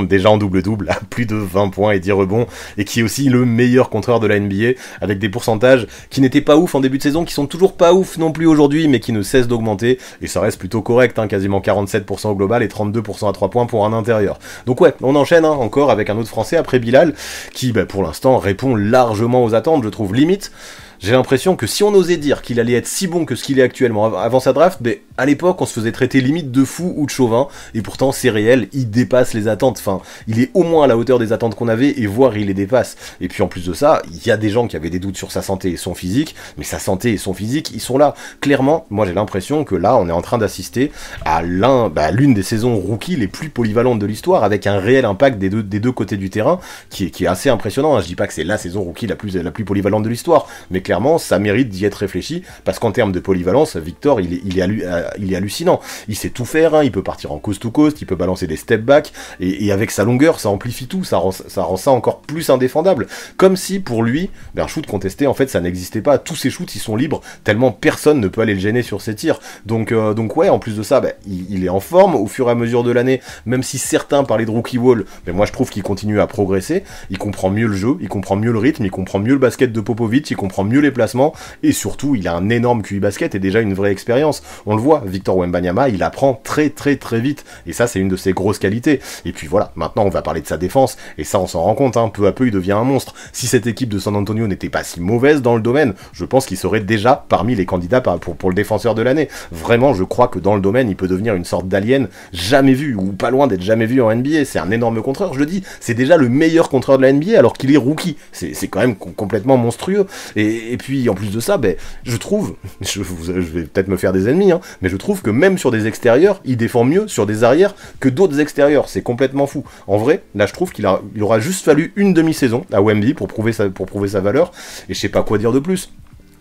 S1: déjà en double-double, à plus de 20 points et 10 rebonds, et qui est aussi le meilleur contreur de la NBA, avec des pourcentages qui n'étaient pas ouf en début de saison, qui sont toujours pas ouf non plus aujourd'hui, mais qui ne cessent d'augmenter, et ça reste plutôt correct, quasiment 47% au global, et 32% à 3 points pour un intérieur. Donc ouais, on enchaîne encore avec un autre Français après Bilal, qui pour l'instant répond largement aux attentes, je trouve limite. J'ai l'impression que si on osait dire qu'il allait être si bon que ce qu'il est actuellement avant sa draft, à l'époque on se faisait traiter limite de fou ou de chauvin, et pourtant c'est réel, il dépasse les attentes, enfin il est au moins à la hauteur des attentes qu'on avait, et voire il les dépasse. Et puis en plus de ça, il y a des gens qui avaient des doutes sur sa santé et son physique, mais sa santé et son physique, ils sont là. Clairement, moi j'ai l'impression que là on est en train d'assister à l'une des saisons rookie les plus polyvalentes de l'histoire, avec un réel impact des deux côtés du terrain, qui est assez impressionnant. Je dis pas que c'est la saison rookie la plus polyvalente de l'histoire, mais clairement ça mérite d'y être réfléchi, parce qu'en termes de polyvalence, Victor il est hallucinant, il sait tout faire, il peut partir en coast to coast, il peut balancer des step back, et avec sa longueur ça amplifie tout, ça rend ça encore plus indéfendable, comme si pour lui, un shoot contesté en fait ça n'existait pas, tous ses shoots ils sont libres, tellement personne ne peut aller le gêner sur ses tirs, donc ouais, en plus de ça, il est en forme au fur et à mesure de l'année, même si certains parlaient de rookie wall, mais moi je trouve qu'il continue à progresser, il comprend mieux le jeu, il comprend mieux le rythme, il comprend mieux le basket de Popovic, il comprend mieux les placements, et surtout il a un énorme QI basket et déjà une vraie expérience. On le voit, Victor Wembanyama, il apprend très très très vite, et ça c'est une de ses grosses qualités. Et puis voilà, maintenant on va parler de sa défense, et ça on s'en rend compte, peu à peu il devient un monstre. Si cette équipe de San Antonio n'était pas si mauvaise dans le domaine, je pense qu'il serait déjà parmi les candidats pour le défenseur de l'année. Vraiment, je crois que dans le domaine il peut devenir une sorte d'alien jamais vu, ou pas loin d'être jamais vu en NBA. C'est un énorme contreur, je le dis, c'est déjà le meilleur contreur de la NBA alors qu'il est rookie, c'est quand même complètement monstrueux. Et puis en plus de ça, je trouve, je vais peut-être me faire des ennemis, mais je trouve que même sur des extérieurs, il défend mieux sur des arrières que d'autres extérieurs, c'est complètement fou. En vrai, là je trouve qu'il aura juste fallu une demi-saison à Wemby pour prouver sa valeur, et je sais pas quoi dire de plus.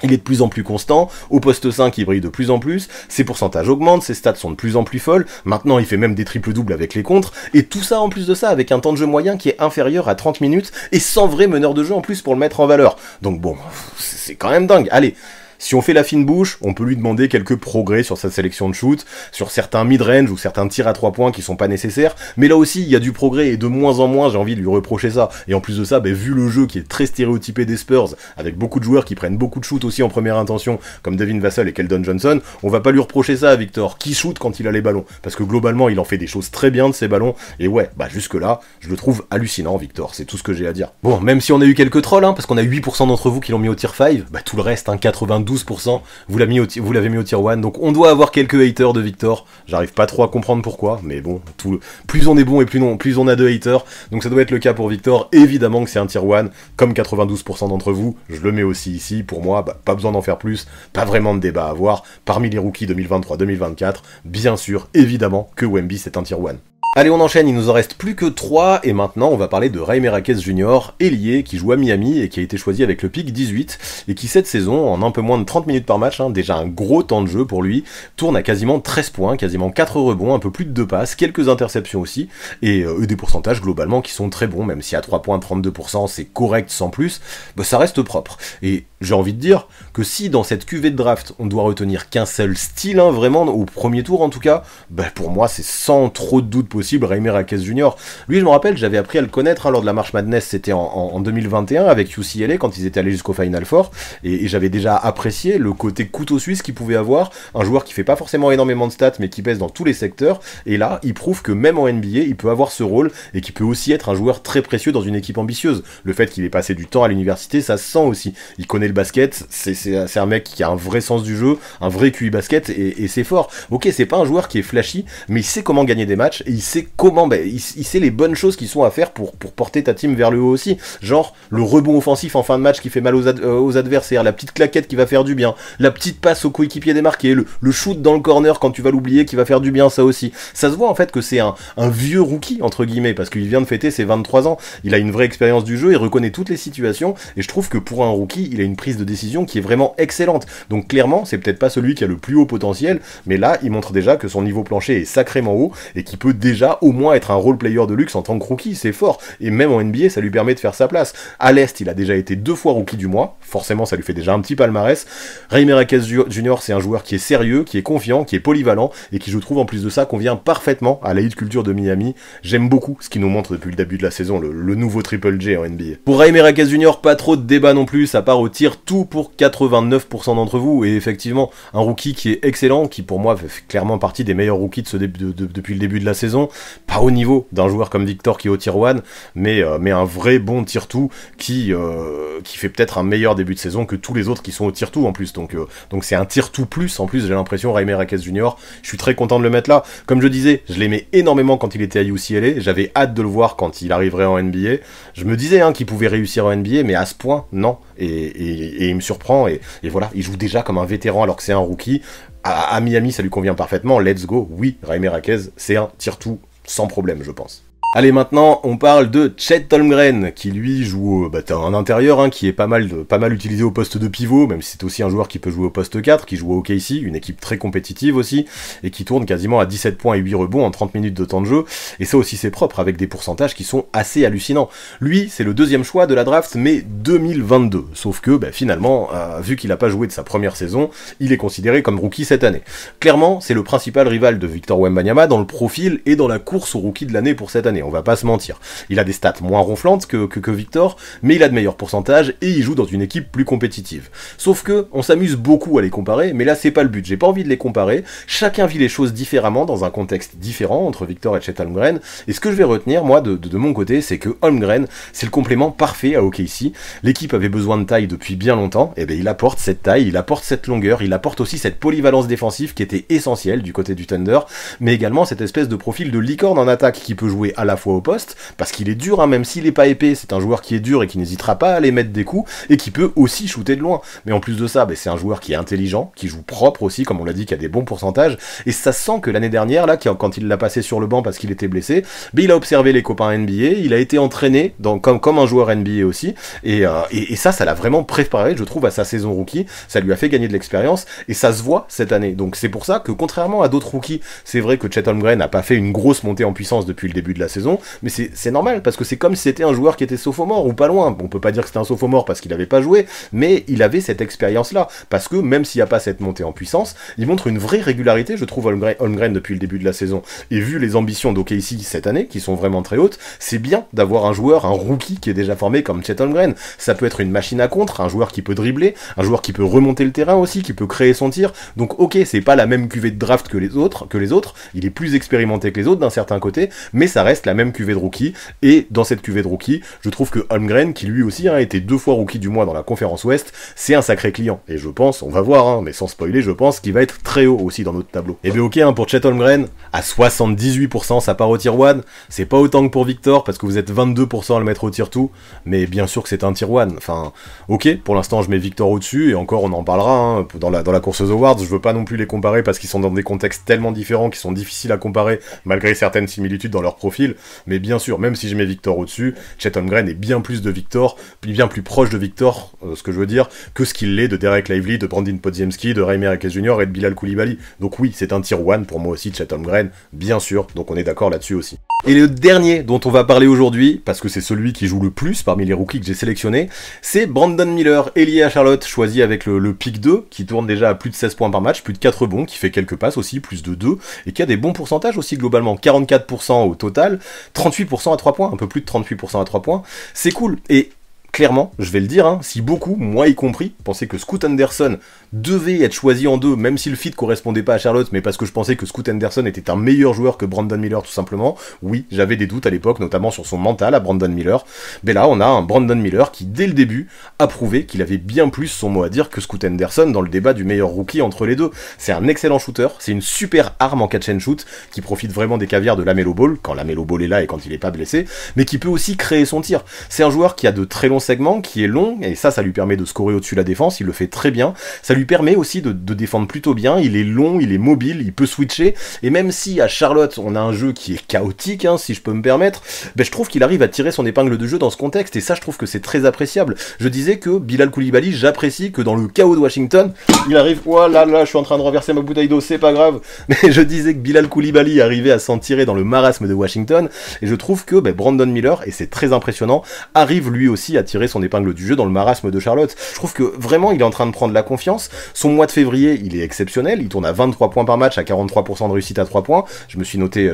S1: Il est de plus en plus constant, au poste 5 il brille de plus en plus, ses pourcentages augmentent, ses stats sont de plus en plus folles, maintenant il fait même des triples-doubles avec les contres, et tout ça en plus de ça avec un temps de jeu moyen qui est inférieur à 30 minutes, et sans vrai meneur de jeu en plus pour le mettre en valeur. Donc bon, c'est quand même dingue. Allez, si on fait la fine bouche, on peut lui demander quelques progrès sur sa sélection de shoot, sur certains mid-range ou certains tirs à 3 points qui sont pas nécessaires, mais là aussi il y a du progrès, et de moins en moins j'ai envie de lui reprocher ça. Et en plus de ça, vu le jeu qui est très stéréotypé des Spurs, avec beaucoup de joueurs qui prennent beaucoup de shoot aussi en première intention, comme Devin Vassell et Keldon Johnson, on va pas lui reprocher ça à Victor, qui shoot quand il a les ballons, parce que globalement il en fait des choses très bien de ses ballons, et ouais, jusque là, je le trouve hallucinant Victor, c'est tout ce que j'ai à dire. Bon, même si on a eu quelques trolls, parce qu'on a 8% d'entre vous qui l'ont mis au tier 5, tout le reste, 92%, vous l'avez mis au tier 1, donc on doit avoir quelques haters de Victor, j'arrive pas trop à comprendre pourquoi, mais bon, plus on est bon et plus on a de haters, donc ça doit être le cas pour Victor. Évidemment que c'est un tier 1, comme 92% d'entre vous, je le mets aussi ici, pour moi, pas besoin d'en faire plus, pas vraiment de débat à avoir, parmi les rookies 2023-2024, bien sûr, évidemment que Wemby c'est un tier 1. Allez, on enchaîne, il nous en reste plus que 3, et maintenant on va parler de Jaime Raquez Jr., ailier, qui joue à Miami et qui a été choisi avec le pick 18, et qui cette saison, en un peu moins de 30 minutes par match, déjà un gros temps de jeu pour lui, tourne à quasiment 13 points, quasiment 4 rebonds, un peu plus de 2 passes, quelques interceptions aussi, et des pourcentages globalement qui sont très bons, même si à 3 points 32% c'est correct sans plus, ça reste propre. Et j'ai envie de dire que si dans cette cuvée de draft on doit retenir qu'un seul style, vraiment, au premier tour en tout cas, pour moi c'est sans trop de doute possible Jaime Raquez Jr. Lui, je me rappelle, j'avais appris à le connaître lors de la March Madness, c'était en 2021 avec UCLA quand ils étaient allés jusqu'au Final Four, et j'avais déjà apprécié le côté couteau suisse qu'il pouvait avoir, un joueur qui fait pas forcément énormément de stats mais qui pèse dans tous les secteurs, et là il prouve que même en NBA il peut avoir ce rôle et qu'il peut aussi être un joueur très précieux dans une équipe ambitieuse. Le fait qu'il ait passé du temps à l'université, ça se sent aussi, il connaît le basket, c'est un mec qui a un vrai sens du jeu, un vrai QI basket, et c'est fort. Ok, c'est pas un joueur qui est flashy, mais il sait comment gagner des matchs, et il sait comment, il sait les bonnes choses qui sont à faire pour porter ta team vers le haut aussi. Genre, le rebond offensif en fin de match qui fait mal aux adversaires, la petite claquette qui va faire du bien, la petite passe au coéquipier démarqué, le shoot dans le corner quand tu vas l'oublier qui va faire du bien, ça aussi. Ça se voit en fait que c'est un vieux rookie, entre guillemets, parce qu'il vient de fêter ses 23 ans. Il a une vraie expérience du jeu, il reconnaît toutes les situations, et je trouve que pour un rookie, il a une prise de décision qui est vraiment excellente. Donc clairement, c'est peut-être pas celui qui a le plus haut potentiel, mais là, il montre déjà que son niveau plancher est sacrément haut, et qu'il peut déjà au moins être un role player de luxe en tant que rookie, c'est fort. Et même en NBA, ça lui permet de faire sa place. À l'Est, il a déjà été 2 fois rookie du mois, forcément ça lui fait déjà un petit palmarès. Jaime Jaquez Jr., c'est un joueur qui est sérieux, qui est confiant, qui est polyvalent, et qui je trouve en plus de ça convient parfaitement à la hit culture de Miami. J'aime beaucoup ce qu'il nous montre depuis le début de la saison, le nouveau Triple J en NBA. Pour Jaime Jaquez Jr., pas trop de débat non plus, ça part au tir tout pour 89% d'entre vous, et effectivement, un rookie qui est excellent, qui pour moi fait clairement partie des meilleurs rookies depuis le début de la saison, pas au niveau d'un joueur comme Victor qui est au tier 1, mais un vrai bon tier 2 qui fait peut-être un meilleur début de saison que tous les autres qui sont au tier 2 en plus, donc c'est un tier 2 plus en plus, j'ai l'impression. Jaime Jaquez Jr., je suis très content de le mettre là. Comme je disais, je l'aimais énormément quand il était à UCLA, j'avais hâte de le voir quand il arriverait en NBA, je me disais qu'il pouvait réussir en NBA, mais à ce point, non, et il me surprend, et voilà, il joue déjà comme un vétéran alors que c'est un rookie. À Miami, ça lui convient parfaitement, let's go. Oui, Jaime Jaquez, c'est un tier 2 sans problème, je pense. Allez, maintenant, on parle de Chet Holmgren, qui lui joue un intérieur, qui est pas mal utilisé au poste de pivot, même si c'est aussi un joueur qui peut jouer au poste 4, qui joue au OKC, une équipe très compétitive aussi, et qui tourne quasiment à 17 points et 8 rebonds en 30 minutes de temps de jeu, et ça aussi c'est propre, avec des pourcentages qui sont assez hallucinants. Lui, c'est le 2e choix de la draft, mais 2022, sauf que, finalement, vu qu'il a pas joué de sa première saison, il est considéré comme rookie cette année. Clairement, c'est le principal rival de Victor Wembanyama dans le profil et dans la course au rookie de l'année pour cette année. On va pas se mentir. Il a des stats moins ronflantes que Victor, mais il a de meilleurs pourcentages et il joue dans une équipe plus compétitive. Sauf que, on s'amuse beaucoup à les comparer, mais là c'est pas le but, j'ai pas envie de les comparer, chacun vit les choses différemment dans un contexte différent entre Victor et Chet Holmgren, et ce que je vais retenir, moi, de mon côté, c'est que Holmgren, c'est le complément parfait à OKC, l'équipe avait besoin de taille depuis bien longtemps, et il apporte cette taille, il apporte cette longueur, il apporte aussi cette polyvalence défensive qui était essentielle du côté du Thunder, mais également cette espèce de profil de licorne en attaque qui peut jouer à la fois au poste, parce qu'il est dur, même s'il est pas épais, c'est un joueur qui est dur et qui n'hésitera pas à aller mettre des coups, et qui peut aussi shooter de loin. Mais en plus de ça, c'est un joueur qui est intelligent, qui joue propre aussi, comme on l'a dit, qui a des bons pourcentages, et ça sent que l'année dernière, là, quand il l'a passé sur le banc parce qu'il était blessé, il a observé les copains NBA, il a été entraîné comme un joueur NBA aussi, et ça l'a vraiment préparé, je trouve, à sa saison rookie, ça lui a fait gagner de l'expérience, et ça se voit cette année. Donc c'est pour ça que, contrairement à d'autres rookies, c'est vrai que Chet Holmgren n'a pas fait une grosse montée en puissance depuis le début de la saison, mais c'est normal, parce que c'est comme si c'était un joueur qui était sophomore, ou pas loin. On peut pas dire que c'était un sophomore parce qu'il n'avait pas joué, mais il avait cette expérience-là, parce que même s'il n'y a pas cette montée en puissance, il montre une vraie régularité, je trouve, Holmgren depuis le début de la saison. Et vu les ambitions d'OKC cette année, qui sont vraiment très hautes, c'est bien d'avoir un joueur, un rookie qui est déjà formé comme Chet Holmgren. Ça peut être une machine à contre, un joueur qui peut dribbler, un joueur qui peut remonter le terrain aussi, qui peut créer son tir. Donc ok, c'est pas la même cuvée de draft que les autres, il est plus expérimenté que les autres d'un certain côté, mais ça reste la même cuvée de rookie, et dans cette cuvée de rookie, je trouve que Holmgren, qui lui aussi a été 2 fois rookie du mois dans la conférence Ouest, c'est un sacré client, et je pense, on va voir, mais sans spoiler, je pense qu'il va être très haut aussi dans notre tableau. Et bien ok, pour Chet Holmgren, à 78%, ça part au tier 1, c'est pas autant que pour Victor, parce que vous êtes 22% à le mettre au tier 2, mais bien sûr que c'est un tier 1, enfin, ok, pour l'instant je mets Victor au-dessus, et encore on en parlera, dans la course aux awards, je veux pas non plus les comparer, parce qu'ils sont dans des contextes tellement différents, qui sont difficiles à comparer, malgré certaines similitudes dans leur profil, mais bien sûr, même si je mets Victor au-dessus, Chet Holmgren est bien plus de Victor, bien plus proche de Victor, ce que je veux dire, que ce qu'il l'est de Derek Lively, de Brandon Podziemski, de Jaime Jaquez Jr. et de Bilal Coulibaly. Donc oui, c'est un tier 1 pour moi aussi, Chet Holmgren, bien sûr, donc on est d'accord là-dessus aussi. Et le dernier dont on va parler aujourd'hui, parce que c'est celui qui joue le plus parmi les rookies que j'ai sélectionnés, c'est Brandon Miller, ailier à Charlotte, choisi avec le pick 2, qui tourne déjà à plus de 16 points par match, plus de 4 rebonds, qui fait quelques passes aussi, plus de 2, et qui a des bons pourcentages aussi globalement, 44% au total, 38% à 3 points, un peu plus de 38% à 3 points, c'est cool. Et clairement, je vais le dire, hein, si beaucoup, moi y compris, pensaient que Scoot Henderson devait être choisi en 2, même si le fit correspondait pas à Charlotte, mais parce que je pensais que Scoot Henderson était un meilleur joueur que Brandon Miller tout simplement, oui, j'avais des doutes à l'époque, notamment sur son mental à Brandon Miller, mais là on a un Brandon Miller qui dès le début a prouvé qu'il avait bien plus son mot à dire que Scoot Henderson dans le débat du meilleur rookie entre les deux. C'est un excellent shooter, c'est une super arme en catch and shoot, qui profite vraiment des caviars de LaMelo Ball, quand LaMelo Ball est là et quand il est pas blessé, mais qui peut aussi créer son tir. C'est un joueur qui a de très longs segments, qui est long, et ça lui permet de scorer au-dessus de la défense, il le fait très bien, ça lui permet aussi de défendre plutôt bien, il est long, il est mobile, il peut switcher, et même si à Charlotte on a un jeu qui est chaotique, hein, si je peux me permettre, ben je trouve qu'il arrive à tirer son épingle de jeu dans ce contexte, et ça je trouve que c'est très appréciable. Je disais que Bilal Coulibaly, j'apprécie que dans le chaos de Washington, il arrive, oh là là, je suis en train de renverser ma bouteille d'eau, c'est pas grave, mais je disais que Bilal Coulibaly arrivait à s'en tirer dans le marasme de Washington, et je trouve que ben, Brandon Miller, et c'est très impressionnant, arrive lui aussi à tirer son épingle du jeu dans le marasme de Charlotte. Je trouve que vraiment il est en train de prendre la confiance, son mois de février il est exceptionnel, il tourne à 23 points par match, à 43% de réussite à 3 points, je me suis noté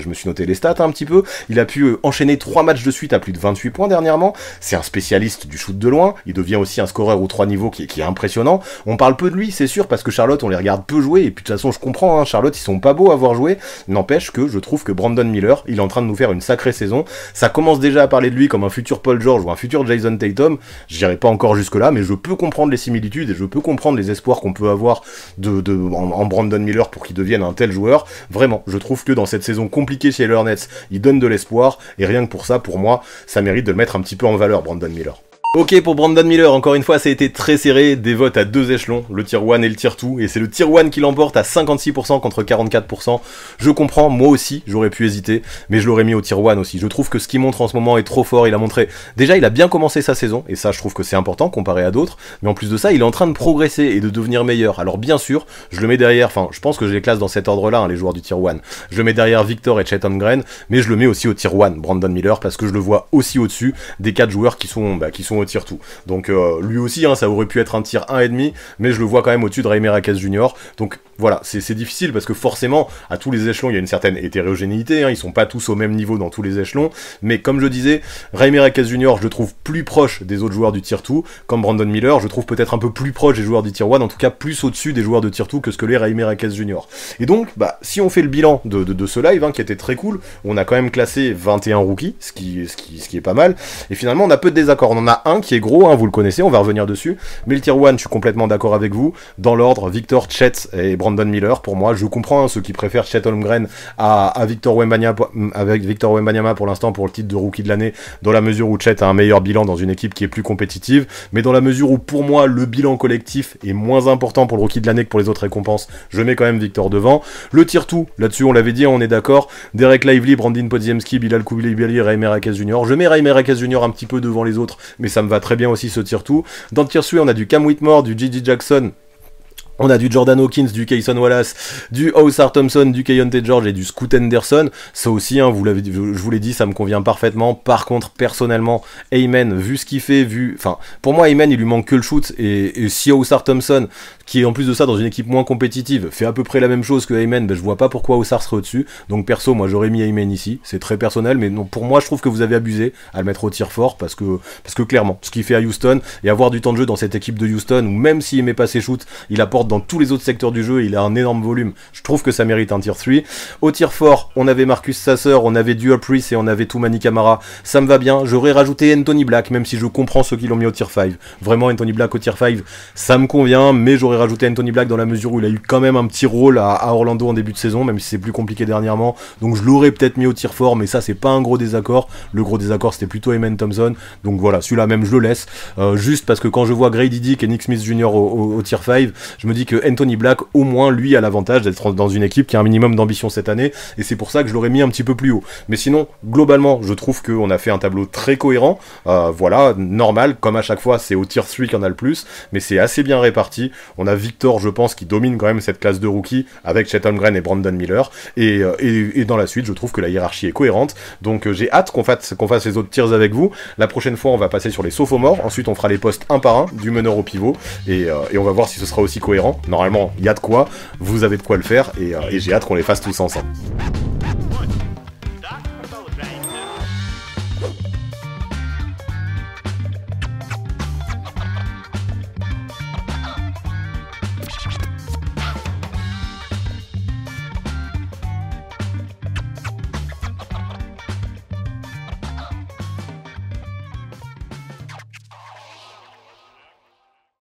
S1: les stats un petit peu, il a pu enchaîner 3 matchs de suite à plus de 28 points dernièrement, c'est un spécialiste du shoot de loin, il devient aussi un scoreur aux 3 niveaux qui est impressionnant, on parle peu de lui c'est sûr parce que Charlotte on les regarde peu jouer, et puis de toute façon je comprends, hein, Charlotte ils sont pas beaux à voir jouer, n'empêche que je trouve que Brandon Miller, il est en train de nous faire une sacrée saison, ça commence déjà à parler de lui comme un futur Paul George ou un futur Jason Tatum, j'irai pas encore jusque là, mais je peux comprendre les similitudes et je peux comprendre les espoirs qu'on peut avoir en Brandon Miller pour qu'il devienne un tel joueur. Vraiment, je trouve que dans cette saison compliquée chez les Hornets, il donne de l'espoir, et rien que pour ça, pour moi, ça mérite de le mettre un petit peu en valeur, Brandon Miller. Ok, pour Brandon Miller, encore une fois, ça a été très serré, des votes à 2 échelons, le tier 1 et le tier 2, et c'est le tier 1 qui l'emporte à 56% contre 44%. Je comprends, moi aussi, j'aurais pu hésiter, mais je l'aurais mis au tier 1 aussi. Je trouve que ce qu'il montre en ce moment est trop fort, il a montré... Déjà, il a bien commencé sa saison, et ça, je trouve que c'est important, comparé à d'autres, mais en plus de ça, il est en train de progresser et de devenir meilleur. Alors bien sûr, je le mets derrière, enfin, je pense que je les classe dans cet ordre-là, hein, les joueurs du tier 1. Je le mets derrière Victor et Chet Holmgren, mais je le mets aussi au tier 1, Brandon Miller, parce que je le vois aussi au-dessus des 4 joueurs qui sont au tier 2. Donc lui aussi, hein, ça aurait pu être un tier 1,5, mais je le vois quand même au-dessus de Jaime Raquez Jr. Donc voilà, c'est difficile parce que forcément, à tous les échelons, il y a une certaine hétérogénéité, hein, ils sont pas tous au même niveau dans tous les échelons, mais comme je disais, Jaime Raquez Jr. je le trouve plus proche des autres joueurs du tier 2, comme Brandon Miller, je trouve peut-être un peu plus proche des joueurs du tier 1, en tout cas plus au-dessus des joueurs de tier 2 que ce que l'est Jaime Raquez Jr. Et donc, bah, si on fait le bilan de ce live, hein, qui était très cool, on a quand même classé 21 rookies, ce qui est pas mal, et finalement on a peu de désaccords, on en a un qui est gros, hein, vous le connaissez, on va revenir dessus, mais le tier 1, je suis complètement d'accord avec vous, dans l'ordre, Victor, Chet et Brandon Miller, pour moi, je comprends, hein, ceux qui préfèrent Chet Holmgren à Victor Wembanyama pour l'instant pour le titre de rookie de l'année, dans la mesure où Chet a un meilleur bilan dans une équipe qui est plus compétitive, mais dans la mesure où pour moi, le bilan collectif est moins important pour le rookie de l'année que pour les autres récompenses, je mets quand même Victor devant. Le tier 2, là-dessus on l'avait dit, on est d'accord, Derek Lively, Brandon Podziemski, Bilal Coulibaly, Jaime Raquez Jr. Je mets Jaime Raquez Jr. un petit peu devant les autres, mais ça me va très bien aussi ce tier 2. Dans le tier 3, on a du Cam Whitmore, du J.J. Jackson, on a du Jordan Hawkins, du Kayson Wallace, du Ausar Thompson, du Keyonte George et du Scoot Henderson. Ça aussi, hein, je vous l'ai dit, ça me convient parfaitement. Par contre, personnellement, Amen, vu ce qu'il fait, pour moi, Amen, il lui manque que le shoot. Et si Ausar Thompson, qui est en plus de ça dans une équipe moins compétitive, fait à peu près la même chose que Amen, ben je vois pas pourquoi Ausar serait au-dessus. Donc perso, moi j'aurais mis Amen ici. C'est très personnel, mais non, pour moi, je trouve que vous avez abusé à le mettre au tir fort parce que clairement, ce qu'il fait à Houston et avoir du temps de jeu dans cette équipe de Houston, où même s'il met pas ses shoots, il apporte dans tous les autres secteurs du jeu, il a un énorme volume. Je trouve que ça mérite un tier 3. Au tier 4, on avait Marcus Sasser, on avait Dual Priest et on avait Toumani Camara. Ça me va bien. J'aurais rajouté Anthony Black, même si je comprends ceux qui l'ont mis au tier 5. Vraiment, Anthony Black au tier 5, ça me convient, mais j'aurais rajouté Anthony Black dans la mesure où il a eu quand même un petit rôle à Orlando en début de saison, même si c'est plus compliqué dernièrement. Donc je l'aurais peut-être mis au tier 4, mais ça c'est pas un gros désaccord. Le gros désaccord c'était plutôt Amen Thompson. Donc voilà, celui-là même je le laisse. Juste parce que quand je vois Grady Dick et Nick Smith Jr. au tier 5, je me dis que Anthony Black, au moins, lui, a l'avantage d'être dans une équipe qui a un minimum d'ambition cette année, et c'est pour ça que je l'aurais mis un petit peu plus haut. Mais sinon, globalement, je trouve qu'on a fait un tableau très cohérent, voilà, normal, comme à chaque fois, c'est au tier 3 qu'il y en a le plus, mais c'est assez bien réparti. On a Victor, je pense, qui domine quand même cette classe de rookie, avec Chet Holmgren et Brandon Miller, et dans la suite, je trouve que la hiérarchie est cohérente, donc j'ai hâte qu'on fasse les autres tiers avec vous. La prochaine fois, on va passer sur les sophomores, ensuite on fera les postes un par un, du meneur au pivot, et on va voir si ce sera aussi cohérent. Normalement, il y a de quoi, vous avez de quoi le faire, et j'ai hâte qu'on les fasse tous ensemble.